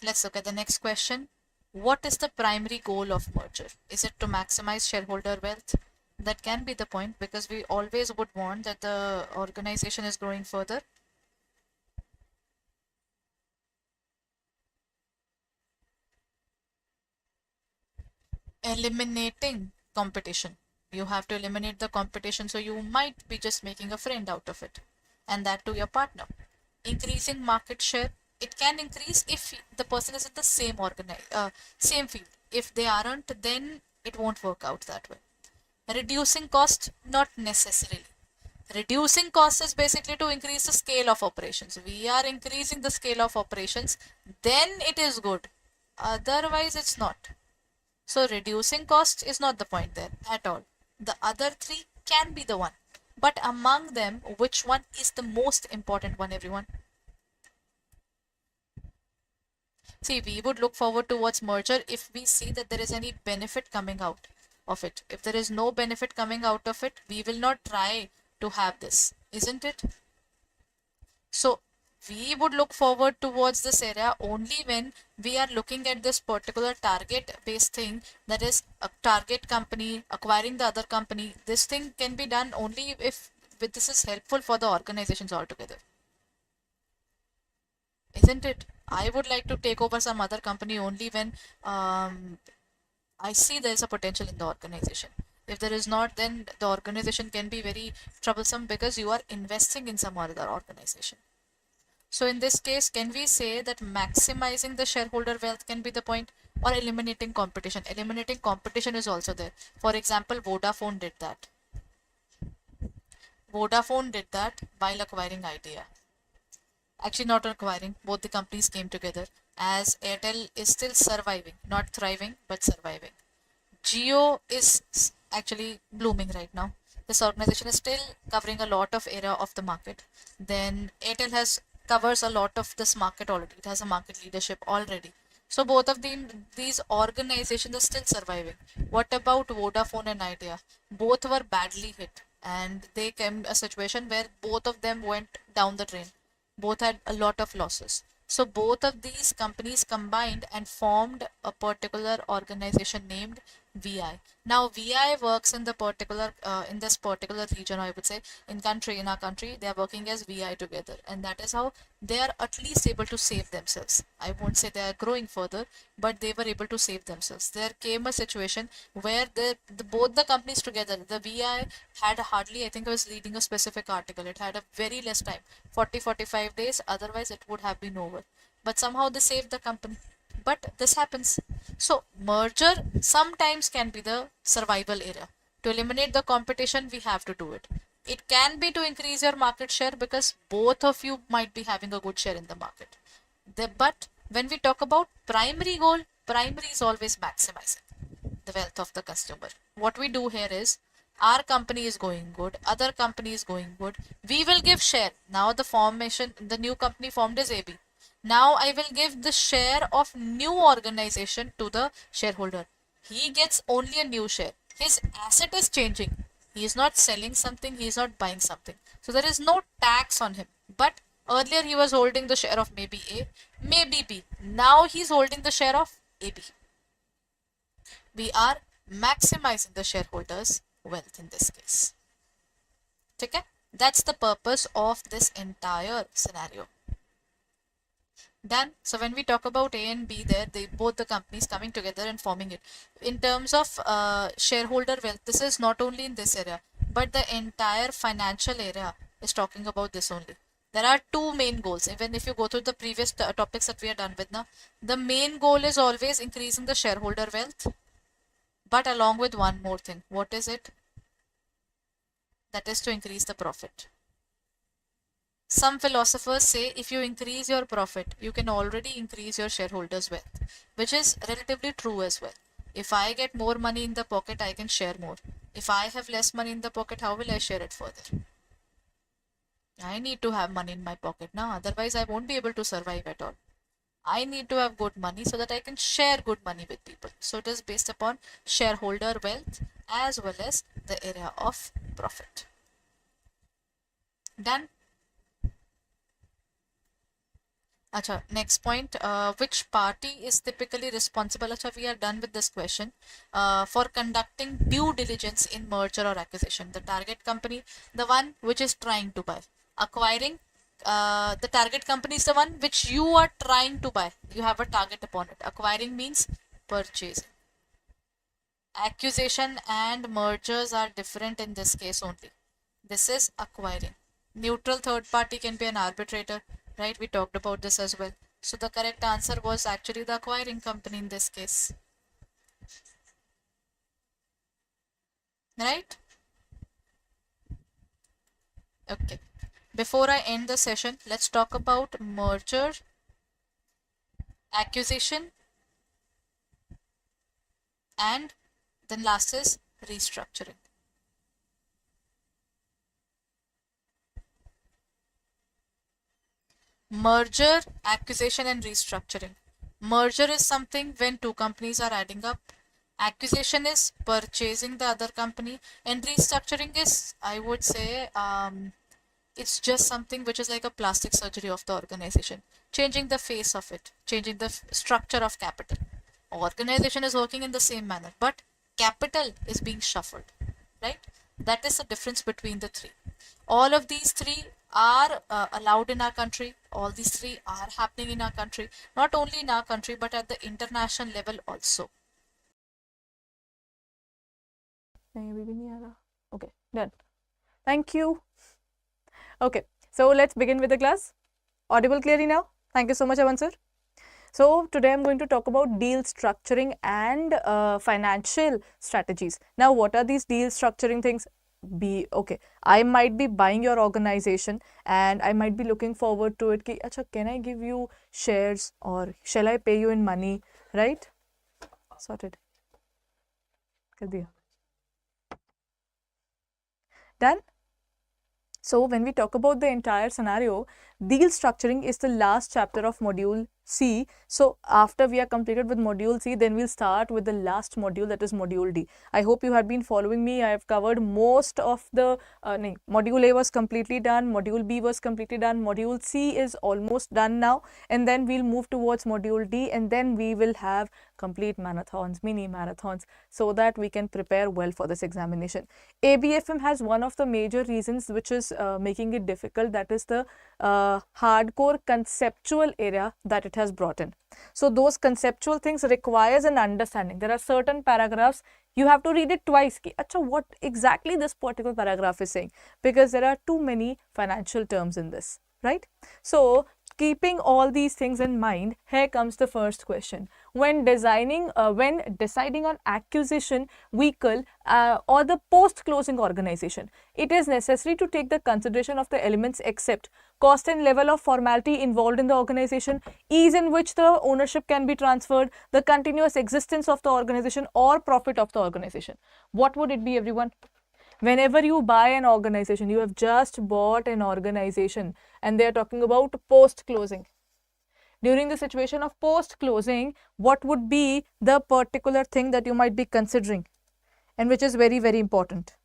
Let's look at the next question. What is the primary goal of merger? Is it to maximize shareholder wealth? That can be the point, because we always would want that the organization is growing further. Eliminating competition. You have to eliminate the competition, so you might be just making a friend out of it, and that to your partner. Increasing market share, it can increase if the person is in the same field. If they aren't, then it won't work out that way. Reducing cost, not necessarily. Reducing cost is basically to increase the scale of operations. We are increasing the scale of operations, then it is good. Otherwise, it's not. So reducing cost is not the point there at all. The other three can be the one. But among them, which one is the most important one, everyone? See, we would look forward towards merger if we see that there is any benefit coming out of it. If there is no benefit coming out of it, we will not try to have this, isn't it? So we would look forward towards this area only when we are looking at this particular target based thing, that is a target company acquiring the other company. This thing can be done only if this is helpful for the organizations altogether, isn't it? I would like to take over some other company only when I see there is a potential in the organization. If there is not, then the organization can be very troublesome because you are investing in some other organization. So in this case, can we say that maximizing the shareholder wealth can be the point, or eliminating competition? Eliminating competition is also there. For example, Vodafone did that. Vodafone did that while acquiring Idea. Actually, not acquiring, both the companies came together, as Airtel is still surviving, not thriving, but surviving. Jio is actually blooming right now. This organization is still covering a lot of area of the market. Then Airtel covers a lot of this market already. It has a market leadership already. So both of these organizations are still surviving. What about Vodafone and Idea? Both were badly hit, and they came a situation where both of them went down the drain. Both had a lot of losses. So both of these companies combined and formed a particular organization named VI. Now VI works in this particular region, I would say, in our country, they are working as VI together, and that is how they are at least able to save themselves. I won't say they are growing further, but they were able to save themselves. There came a situation where both the companies together, the VI had hardly, I think I was reading a specific article, it had a very less time, 40-45 days, otherwise it would have been over. But somehow they saved the company. But this happens. So merger sometimes can be the survival area. To eliminate the competition, we have to do it. It can be to increase your market share because both of you might be having a good share in the market. But when we talk about primary goal, primary is always maximizing the wealth of the customer. What we do here is, our company is going good, other company is going good, we will give share. Now the new company formed is AB. Now I will give the share of new organization to the shareholder. He gets only a new share. His asset is changing. He is not selling something, he is not buying something. So there is no tax on him. But earlier he was holding the share of maybe A, maybe B. Now he is holding the share of AB. We are maximizing the shareholders' wealth in this case. Okay? That's the purpose of this entire scenario. Done. So when we talk about A and B there, both the companies coming together and forming it. In terms of shareholder wealth, this is not only in this area, but the entire financial area is talking about this only. There are two main goals. Even if you go through the previous topics that we are done with now, the main goal is always increasing the shareholder wealth, but along with one more thing. What is it? That is to increase the profit. Some philosophers say if you increase your profit, you can already increase your shareholders' wealth, which is relatively true as well. If I get more money in the pocket, I can share more. If I have less money in the pocket, how will I share it further? I need to have money in my pocket now, otherwise I won't be able to survive at all. I need to have good money so that I can share good money with people. So it is based upon shareholder wealth as well as the area of profit. Done? Acha, next point, which party is typically responsible? Acha, we are done with this question. For conducting due diligence in merger or acquisition. The target company, the one which is trying to buy. Acquiring, the target company is the one which you are trying to buy. You have a target upon it. Acquiring means purchasing. Acquisition and mergers are different in this case only. This is acquiring. Neutral third party can be an arbitrator, right? We talked about this as well. So the correct answer was actually the acquiring company in this case, right? Okay. Before I end the session, let's talk about merger, acquisition, and then last is restructuring. Merger, acquisition, and restructuring. Merger is something when two companies are adding up. Acquisition is purchasing the other company, and restructuring is, I would say, it's just something which is like a plastic surgery of the organization, changing the face of it, changing the structure of capital. Organization is working in the same manner, but capital is being shuffled, right? That is the difference between the three. All of these three are allowed in our country. All these three are happening in our country, not only in our country, but at the international level also. Okay, done. Thank you. Okay, so let's begin with the class. Audible clearly now? Thank you so much, Avan sir. So today I'm going to talk about deal structuring and financial strategies. Now, what are these deal structuring things? Okay, I might be buying your organization and I might be looking forward to it. Ki, Acha, can I give you shares or shall I pay you in money? Right? Sorted. Kar diya. Done? So when we talk about the entire scenario, deal structuring is the last chapter of module C. So after we are completed with module C, then we'll start with the last module, that is module D. I hope you have been following me. I have covered most of the, module A was completely done, module B was completely done, module C is almost done now, and then we'll move towards module D, and then we will have complete marathons, mini marathons, so that we can prepare well for this examination. ABFM has one of the major reasons which is making it difficult, that is the hardcore conceptual area that it has brought in. So those conceptual things requires an understanding. There are certain paragraphs you have to read it twice. Ki, Achha, what exactly this particular paragraph is saying, because there are too many financial terms in this, right? So keeping all these things in mind, here comes the first question. When deciding on acquisition vehicle or the post-closing organization, it is necessary to take the consideration of the elements except cost and level of formality involved in the organization, ease in which the ownership can be transferred, the continuous existence of the organization, or profit of the organization. What would it be, everyone? Whenever you buy an organization, you have just bought an organization and they are talking about post-closing. During the situation of post-closing, what would be the particular thing that you might be considering and which is very, very important?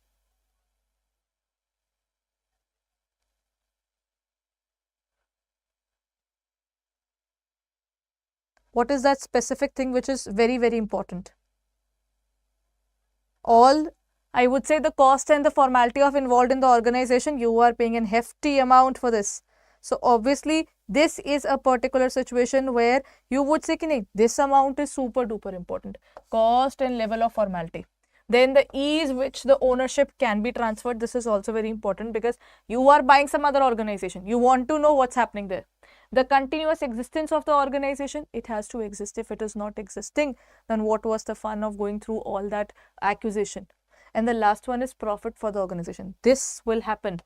What is that specific thing which is very, very important? All, I would say, the cost and the formality of involved in the organization, you are paying a hefty amount for this. So obviously, this is a particular situation where you would say, ki, this amount is super duper important. Cost and level of formality. Then the ease which the ownership can be transferred. This is also very important because you are buying some other organization. You want to know what's happening there. The continuous existence of the organization, it has to exist. If it is not existing, then what was the fun of going through all that acquisition? And the last one is profit for the organization. This will happen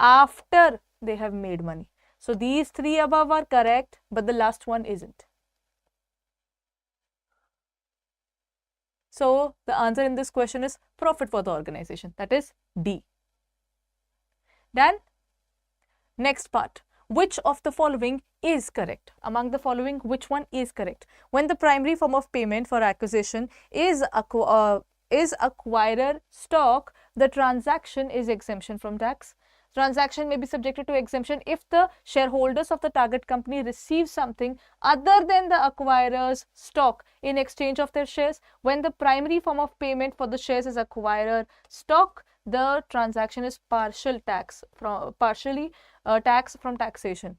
after they have made money. So these three above are correct, but the last one isn't. So the answer in this question is profit for the organization. That is D. Done? Next part. Which of the following is correct? Among the following, which one is correct? When the primary form of payment for acquisition is acquirer stock, the transaction is exemption from tax. Transaction may be subjected to exemption if the shareholders of the target company receive something other than the acquirer's stock in exchange of their shares. When the primary form of payment for the shares is acquirer stock, the transaction is partially tax from taxation.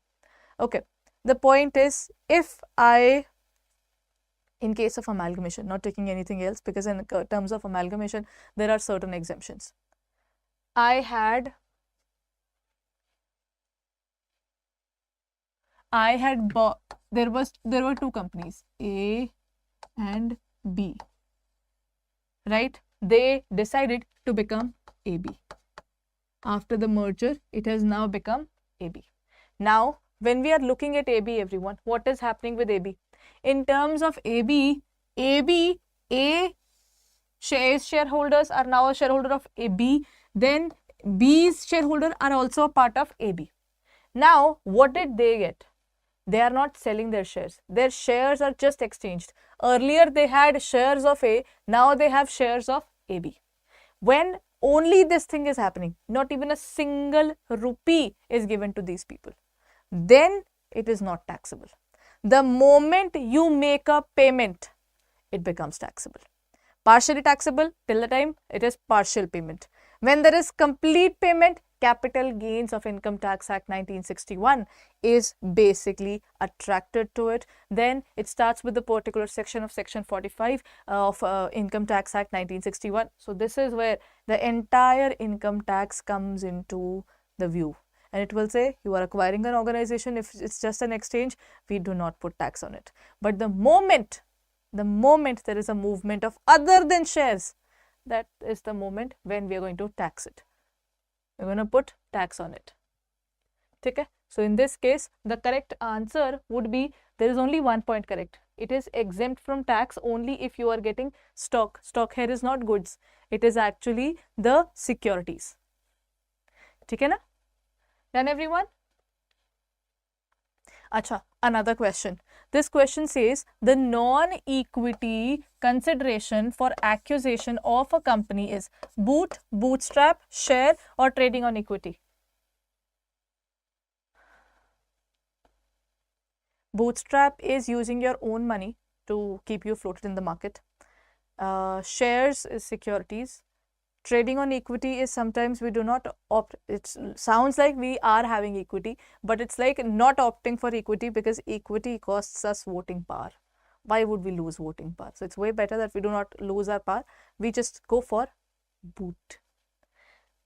Okay, the point is, if I in case of amalgamation, not taking anything else, because in terms of amalgamation, there are certain exemptions. I had bought, there were two companies, A and B, right? They decided to become AB. After the merger, it has now become AB. Now, when we are looking at AB, everyone, what is happening with AB? In terms of AB, A shareholders are now a shareholder of AB, then B's shareholder are also a part of AB. Now, what did they get? They are not selling their shares. Their shares are just exchanged. Earlier, they had shares of A, now they have shares of AB. When only this thing is happening, not even a single rupee is given to these people, then it is not taxable. The moment you make a payment, it becomes taxable. Partially taxable till the time it is partial payment. When there is complete payment, capital gains of Income Tax Act 1961 is basically attracted to it. Then it starts with the particular section of section 45 of Income Tax Act 1961. So this is where the entire income tax comes into the view. And it will say you are acquiring an organization. If it's just an exchange, we do not put tax on it. But the moment there is a movement of other than shares, that is the moment when we are going to tax it. We're going to put tax on it. Okay? So in this case, the correct answer would be, there is only one point correct. It is exempt from tax only if you are getting stock. Stock here is not goods. It is actually the securities. Okay na? Done everyone? Acha, another question. This question says the non-equity consideration for acquisition of a company is bootstrap, share or trading on equity. Bootstrap is using your own money to keep you floated in the market. Shares is securities. Trading on equity is sometimes we do not opt. It sounds like we are having equity, but it's like not opting for equity because equity costs us voting power. Why would we lose voting power? So it's way better that we do not lose our power. We just go for boot.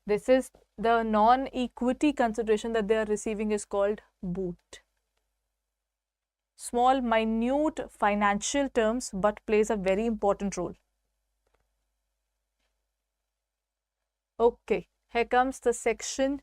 This is the non-equity consideration that they are receiving is called boot. Small, minute financial terms, but plays a very important role. Okay, here comes the section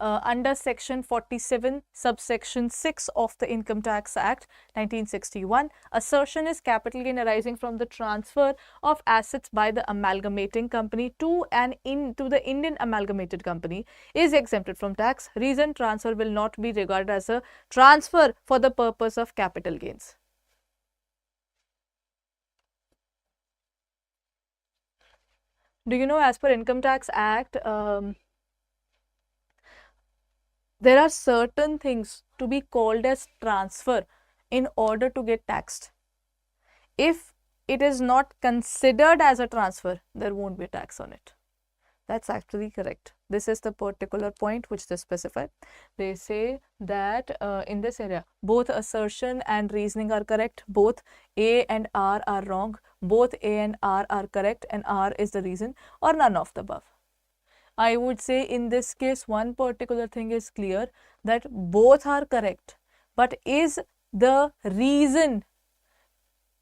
under section 47 subsection 6 of the Income Tax Act 1961. Assertion is capital gain arising from the transfer of assets by the amalgamating company to the Indian amalgamated company is exempted from tax. Reason: transfer will not be regarded as a transfer for the purpose of capital gains. Do you know, as per Income Tax Act, there are certain things to be called as transfer in order to get taxed. If it is not considered as a transfer, there won't be tax on it. That's actually correct. This is the particular point which they specify. They say that in this area, both assertion and reasoning are correct. Both A and R are wrong. Both A and R are correct and R is the reason, or none of the above. I would say in this case, one particular thing is clear, that both are correct. But is the reason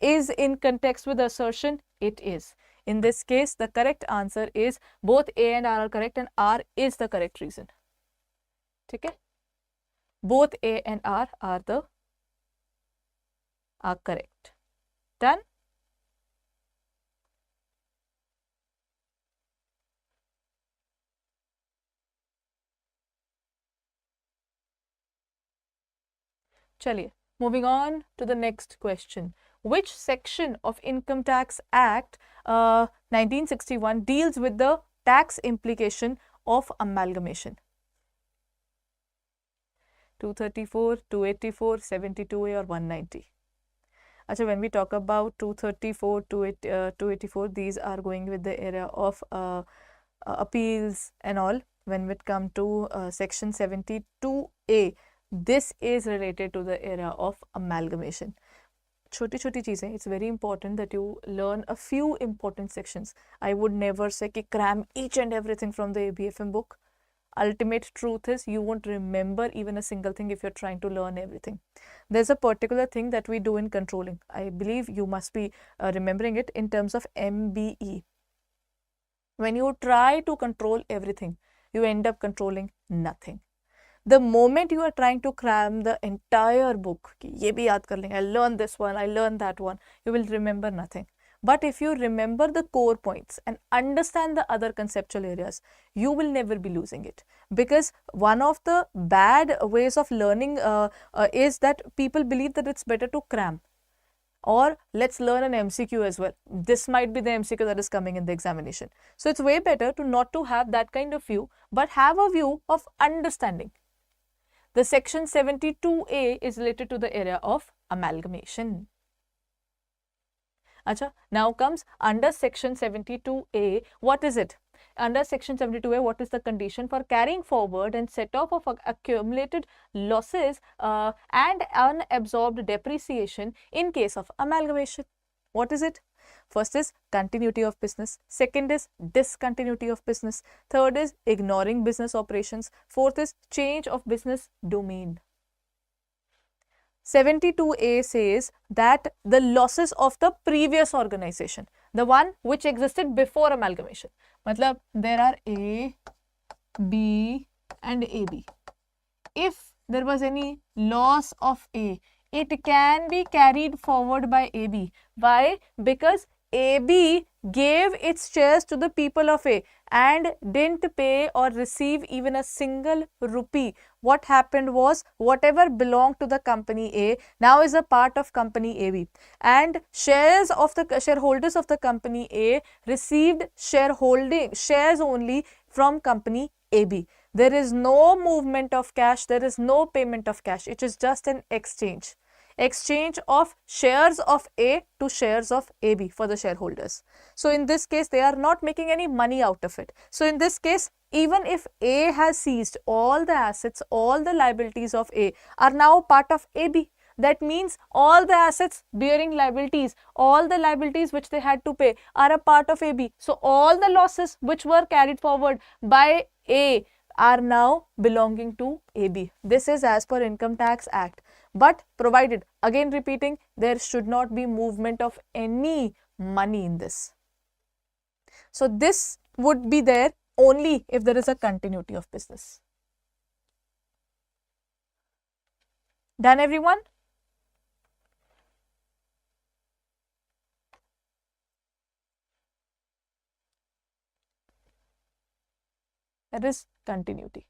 is in context with assertion? It is. In this case, the correct answer is both A and R are correct and R is the correct reason. Okay? Both A and R are correct. Done? Chaliye, moving on to the next question. Which section of Income Tax Act 1961 deals with the tax implication of amalgamation? 234, 284, 72A or 190? Achha, when we talk about 234, 284, these are going with the area of appeals and all. When we come to section 72A, this is related to the area of amalgamation. छोटी छोटी चीज़ें, it's very important that you learn a few important sections. I would never say कि cram each and everything from the ABFM book. Ultimate truth is you won't remember even a single thing if you're trying to learn everything. There's a particular thing that we do in controlling. I believe you must be remembering it in terms of MBE. When you try to control everything, you end up controlling nothing. The moment you are trying to cram the entire book, ye bhi yaad kar lenge, I learned this one, I learned that one, you will remember nothing. But if you remember the core points and understand the other conceptual areas, you will never be losing it. Because one of the bad ways of learning is that people believe that it's better to cram. Or let's learn an MCQ as well. This might be the MCQ that is coming in the examination. So it's way better to not to have that kind of view, but have a view of understanding. The section 72A is related to the area of amalgamation. Acha, now comes under section 72A, what is it? Under section 72A, what is the condition for carrying forward and set off of accumulated losses and unabsorbed depreciation in case of amalgamation? What is it? First is continuity of business. Second is discontinuity of business. Third is ignoring business operations. Fourth is change of business domain. 72A says that the losses of the previous organization, the one which existed before amalgamation. Matlab, there are A, B and AB. If there was any loss of A, it can be carried forward by AB. Why? Because AB gave its shares to the people of A and didn't pay or receive even a single rupee. What happened was, whatever belonged to the company A now is a part of company AB, and shares of the shareholders of the company A received shares only from company AB. There is no movement of cash, there is no payment of cash. It is just an exchange of shares of A to shares of AB for the shareholders. So in this case, they are not making any money out of it. So in this case, even if A has seized all the assets, all the liabilities of A are now part of AB. That means all the assets bearing liabilities, all the liabilities which they had to pay are a part of AB. So all the losses which were carried forward by A are now belonging to AB. This is as per Income Tax Act. But provided, again repeating, there should not be movement of any money in this. So this would be there only if there is a continuity of business. Done, everyone? That is continuity.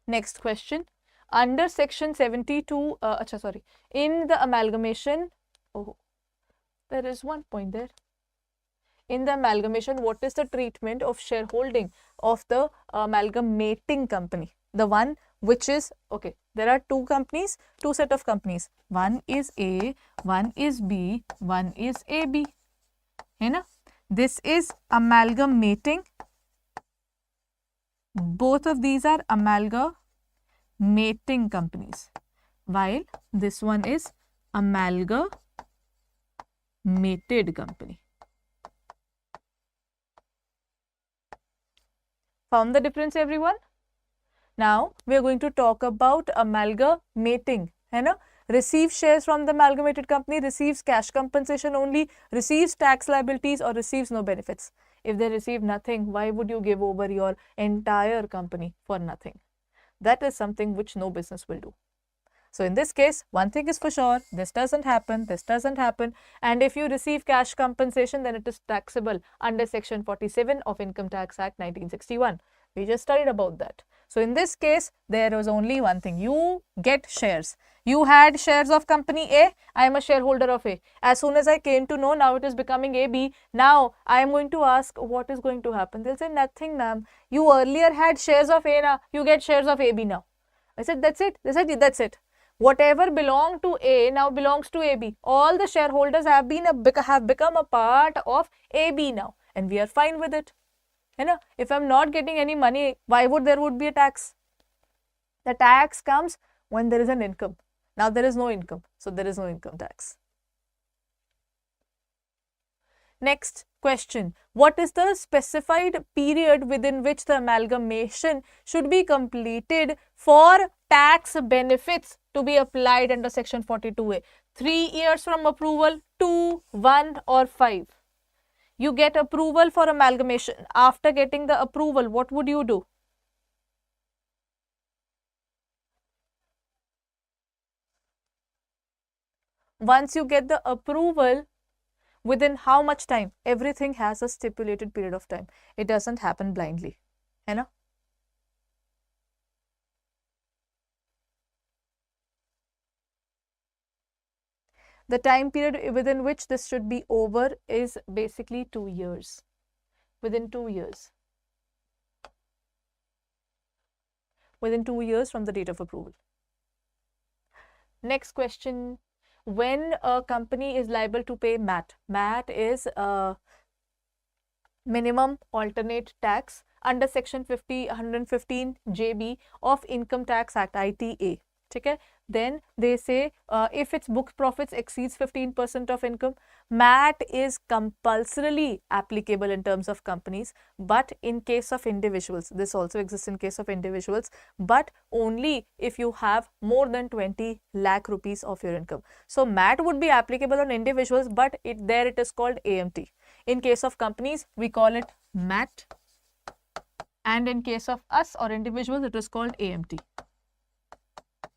Next question. Under section 72, in the amalgamation, there is one point there. In the amalgamation, what is the treatment of shareholding of the amalgamating company? The one which is, okay, there are two companies, two set of companies. One is A, one is B, one is AB. है ना? This is amalgamating. Both of these are amalgamating companies, while this one is amalgamated company. Found the difference, everyone? Now we are going to talk about amalgamating. है ना? Receives shares from the amalgamated company, receives cash compensation only, receives tax liabilities, or receives no benefits. If they receive nothing, why would you give over your entire company for nothing? That is something which no business will do. So in this case, one thing is for sure, this doesn't happen, this doesn't happen. And if you receive cash compensation, then it is taxable under section 47 of Income Tax Act 1961. We just studied about that. So in this case, there was only one thing. You get shares. You had shares of company A. I am a shareholder of A. As soon as I came to know, now it is becoming AB. Now I am going to ask what is going to happen. They'll say, nothing, ma'am. You earlier had shares of A now. You get shares of AB now. I said, that's it. They said, that's it. Whatever belonged to A now belongs to AB. All the shareholders have become a part of AB now. And we are fine with it. You know, if I'm not getting any money, why would there be a tax? The tax comes when there is an income. Now there is no income, so there is no income tax. Next question. What is the specified period within which the amalgamation should be completed for tax benefits to be applied under section 42A? 3 years from approval, 2, 1 or 5? You get approval for amalgamation. After getting the approval, what would you do? Once you get the approval, within how much time? Everything has a stipulated period of time. It doesn't happen blindly. है ना? The time period within which this should be over is basically 2 years. Within 2 years. Within 2 years from the date of approval. Next question. When a company is liable to pay MAT? MAT is minimum alternate tax under section 115 JB of Income Tax Act ITA. Okay? Then they say if its book profits exceeds 15% of income, MAT is compulsorily applicable in terms of companies, but in case of individuals, this also exists in case of individuals, but only if you have more than 20 lakh rupees of your income. So MAT would be applicable on individuals, but there it is called AMT. In case of companies, we call it MAT, and in case of us or individuals, it is called AMT.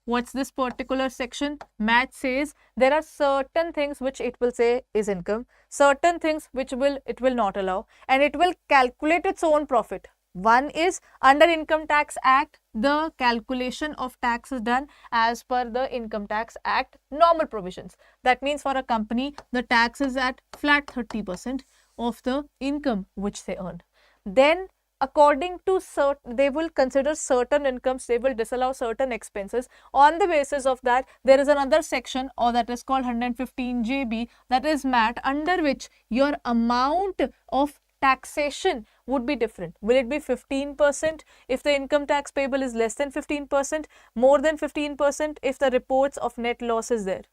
What's this particular section? MAT says there are certain things which it will say is income, certain things which it will not allow, and it will calculate its own profit. One is under Income Tax Act, the calculation of tax is done as per the Income Tax Act normal provisions. That means for a company, the tax is at flat 30% of the income which they earn. Then according to they will consider certain incomes, they will disallow certain expenses. On the basis of that, there is another section, or that is called 115 JB, that is MAT, under which your amount of taxation would be different. Will it be 15% if the income tax payable is less than 15%, more than 15% if the reports of net loss is there?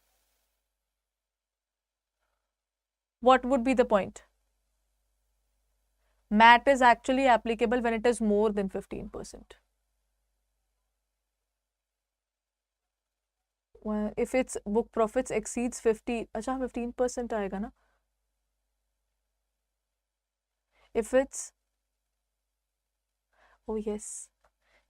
What would be the point? MAT is actually applicable when it is more than 15%. If its book profits exceeds 15% आएगा ना? If it's, oh yes,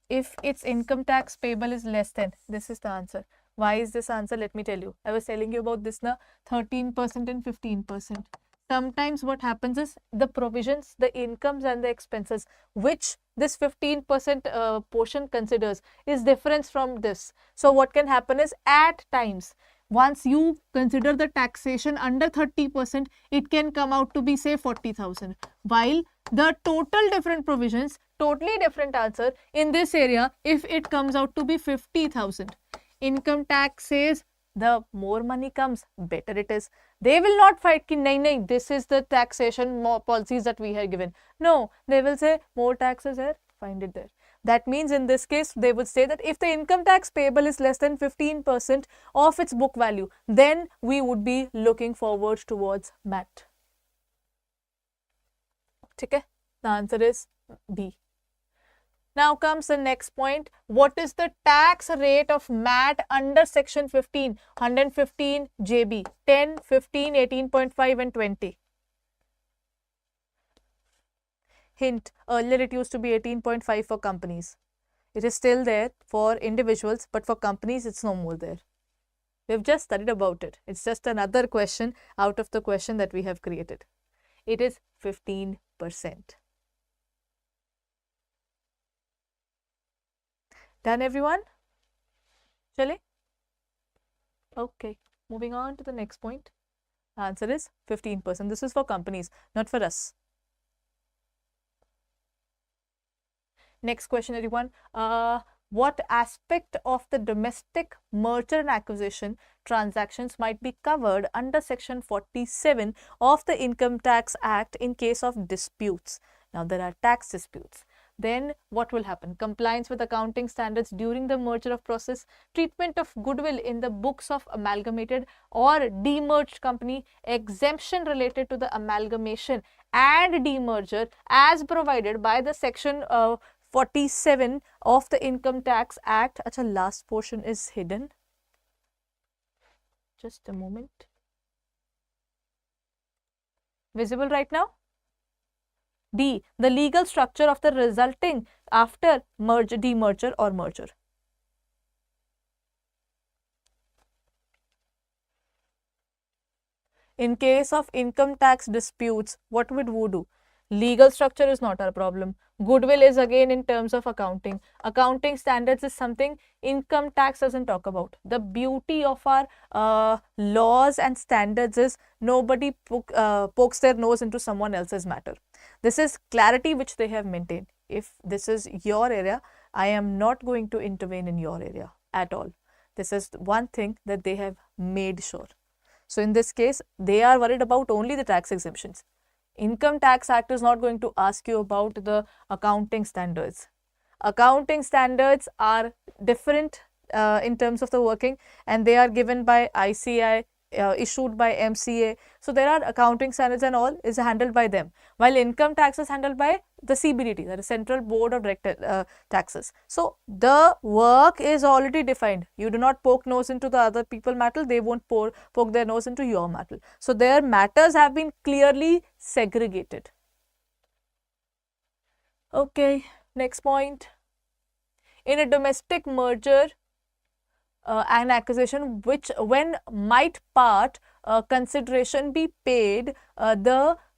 if its income tax payable is less than, this is the answer. Why is this answer? Let me tell you. I was telling you about this na, 13% and 15%. Sometimes what happens is the provisions, the incomes and the expenses which this 15% portion considers is different from this. So what can happen is, at times, once you consider the taxation under 30%, it can come out to be say 40,000. While the total different provisions, totally different answer in this area, if it comes out to be 50,000. Income tax says the more money comes, better it is. They will not fight ki nahi, this is the taxation policies that we have given. No, they will say more taxes here, find it there. That means in this case, they would say that if the income tax payable is less than 15% of its book value, then we would be looking forward towards MAT. Okay? The answer is B. Now comes the next point. What is the tax rate of MAT under section 15, 115 JB, 10, 15, 18.5 and 20? Hint, earlier it used to be 18.5 for companies. It is still there for individuals, but for companies it's no more there. We've just studied about it. It's just another question out of the question that we have created. It is 15%. Done, everyone? Chale? Okay, moving on to the next point. The answer is 15%. This is for companies, not for us. Next question, everyone. What aspect of the domestic merger and acquisition transactions might be covered under section 47 of the Income Tax Act in case of disputes? Now, there are tax disputes. then what will happen? Compliance with accounting standards during the merger of process, treatment of goodwill in the books of amalgamated or demerged company, exemption related to the amalgamation and demerger as provided by the section 47 of the Income Tax Act. Acha, last portion is hidden. Just a moment. Visible right now? D. The legal structure of the resulting after merger, demerger or merger. In case of income tax disputes, what would we do? Legal structure is not our problem. Goodwill is again in terms of accounting. Accounting standards is something income tax doesn't talk about. The beauty of our laws and standards is nobody pokes their nose into someone else's matter. This is clarity which they have maintained. If this is your area, I am not going to intervene in your area at all. This is one thing that they have made sure. So in this case, they are worried about only the tax exemptions. Income Tax Act is not going to ask you about the accounting standards. Accounting standards are different in terms of the working, and they are given by ICI, issued by MCA. So there are accounting standards and all is handled by them, while income tax is handled by the CBDT, that is Central Board of Direct Taxes. So the work is already defined. You do not poke nose into the other people matter, they won't poke their nose into your matter. So their matters have been clearly segregated. Okay, next point. In a domestic merger and acquisition, which when might part consideration be paid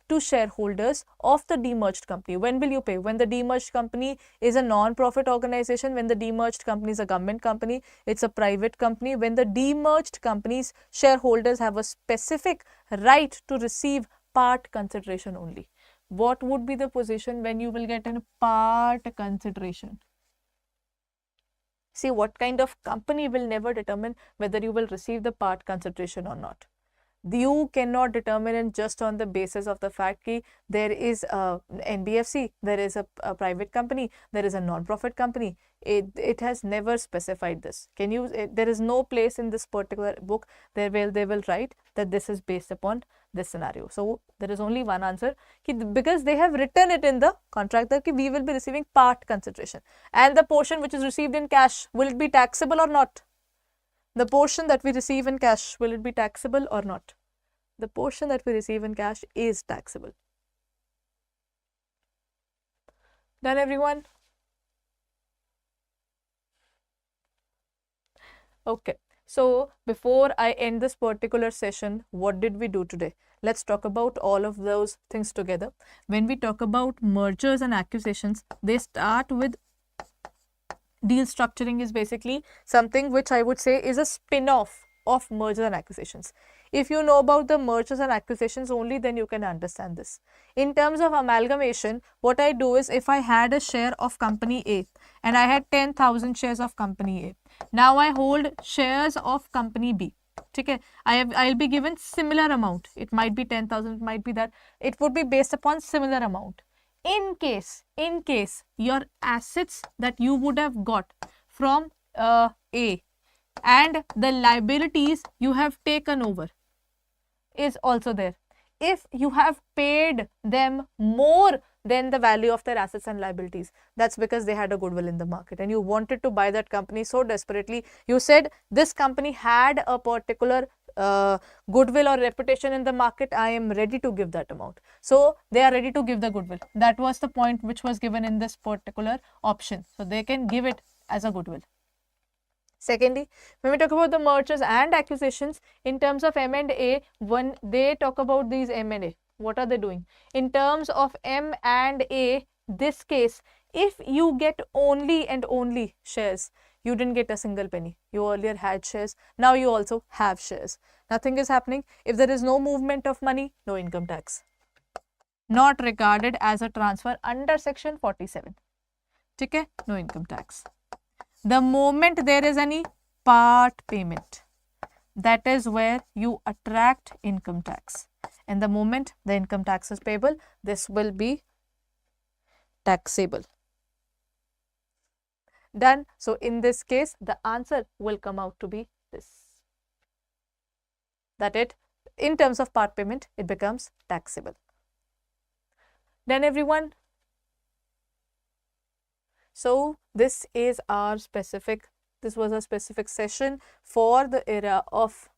to shareholders of the demerged company. When will you pay? When the demerged company is a non-profit organization, when the demerged company is a government company, it's a private company. When the demerged company's shareholders have a specific right to receive part consideration only. What would be the position when you will get a part consideration? See, what kind of company will never determine whether you will receive the part consideration or not. You cannot determine it just on the basis of the fact that there is a NBFC, there is a private company, there is a non-profit company. It has never specified this. There is no place in this particular book they will write that this is based upon this scenario. So there is only one answer, because they have written it in the contract that we will be receiving part consideration, and the portion which is received in cash, will it be taxable or not? The portion that we receive in cash, will it be taxable or not? The portion that we receive in cash is taxable. Done, everyone? Okay. So before I end this particular session, what did we do today? Let's talk about all of those things together. When we talk about mergers and acquisitions, they start with deal structuring is basically something which I would say is a spin-off of mergers and acquisitions. If you know about the mergers and acquisitions only, then you can understand this. In terms of amalgamation, what I do is, if I had a share of company A and I had 10,000 shares of company A, now I hold shares of company B. Okay, I'll be given similar amount. It might be 10,000, it might be that. It would be based upon similar amount. In case your assets that you would have got from A and the liabilities you have taken over is also there. If you have paid them more than the value of their assets and liabilities, that's because they had a goodwill in the market and you wanted to buy that company so desperately. You said this company had a particular goodwill or reputation in the market, I am ready to give that amount. So they are ready to give the goodwill. That was the point which was given in this particular option. So they can give it as a goodwill. Secondly, when we talk about the mergers and acquisitions, in terms of M&A, when they talk about these M&A, what are they doing? In terms of M&A, this case, if you get only and only shares, you didn't get a single penny. You earlier had shares, now you also have shares. Nothing is happening. If there is no movement of money, no income tax. Not regarded as a transfer under section 47. Okay? No income tax. The moment there is any part payment, that is where you attract income tax. And the moment the income tax is payable, this will be taxable. Done. So in this case, the answer will come out to be this. That it, in terms of part payment, it becomes taxable. Done, everyone? So this was a specific session for the era of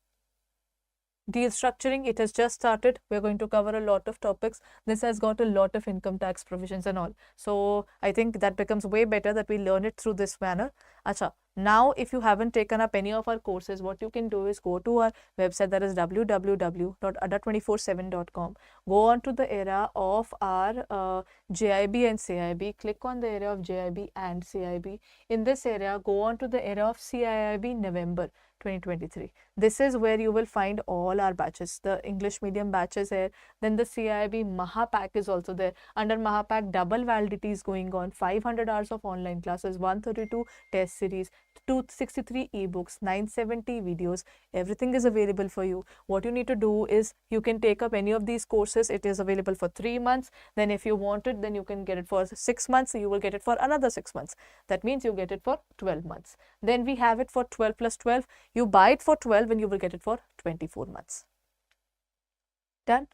deal structuring. It has just started. We're going to cover a lot of topics. This has got a lot of income tax provisions and all. So I think that becomes way better that we learn it through this manner. Acha. Now, if you haven't taken up any of our courses, what you can do is go to our website, that is www.adda247.com. Go on to the area of our JIB and CAIIB. Click on the area of JIB and CAIIB. In this area, go on to the area of CAIIB November 2023. This is where you will find all our batches. The English medium batches here. Then the CAIIB Mahapack is also there. Under Mahapack, double validity is going on. 500 hours of online classes, 132 test series, 263 ebooks, 970 videos. Everything is available for you. What you need to do is you can take up any of these courses. It is available for 3 months. Then if you want it, then you can get it for 6 months. You will get it for another 6 months. That means you get it for 12 months. Then we have it for 12 plus 12. You buy it for 12 and you will get it for 24 months. Done?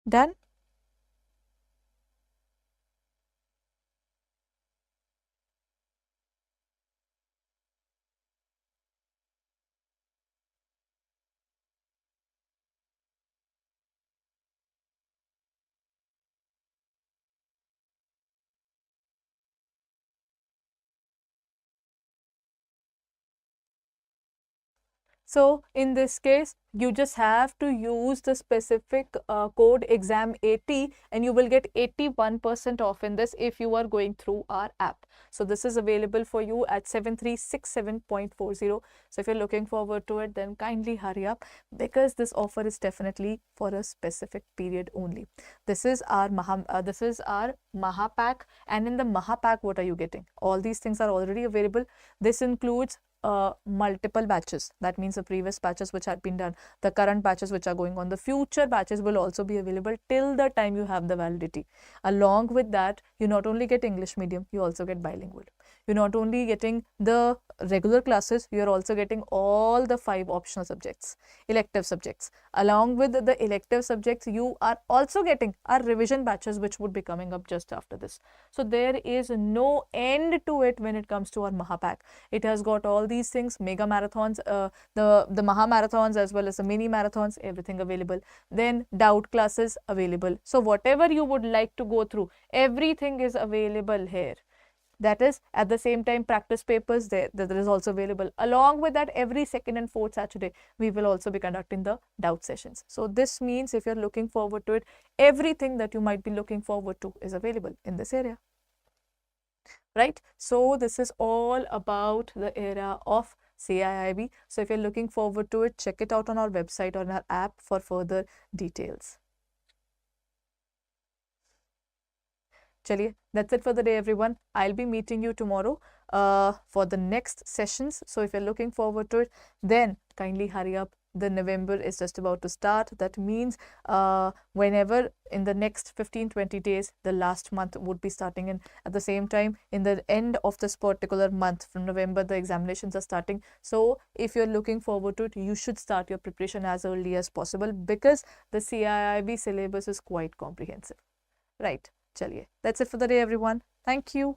Done? So in this case, you just have to use the specific code exam 80 and you will get 81% off in this if you are going through our app. So this is available for you at 7367.40. So if you're looking forward to it, then kindly hurry up because this offer is definitely for a specific period only. This is our Mahapack, and in the Mahapack, what are you getting? All these things are already available. This includes multiple batches. That means the previous batches which had been done, the current batches which are going on, the future batches will also be available till the time you have the validity. Along with that, you not only get English medium, you also get bilingual. You're not only getting the regular classes, you're also getting all the 5 optional subjects, elective subjects. Along with the elective subjects, you are also getting our revision batches which would be coming up just after this. So there is no end to it when it comes to our Mahapack. It has got all these things, mega marathons, the Maha marathons as well as the mini marathons, everything available. Then doubt classes available. So whatever you would like to go through, everything is available here. That is, at the same time, practice papers that is also available. Along with that, every second and fourth Saturday, we will also be conducting the doubt sessions. So this means if you're looking forward to it, everything that you might be looking forward to is available in this area. Right? So this is all about the era of CAIIB. So if you're looking forward to it, check it out on our website or on our app for further details. Chaliye, that's it for the day, everyone. I'll be meeting you tomorrow for the next sessions. So if you're looking forward to it, then kindly hurry up. The November is just about to start. That means whenever in the next 15-20 days, the last month would be starting. And at the same time, in the end of this particular month, from November, the examinations are starting. So if you're looking forward to it, you should start your preparation as early as possible because the CAIIB syllabus is quite comprehensive. Right. Chaliye, that's it for the day, everyone. Thank you.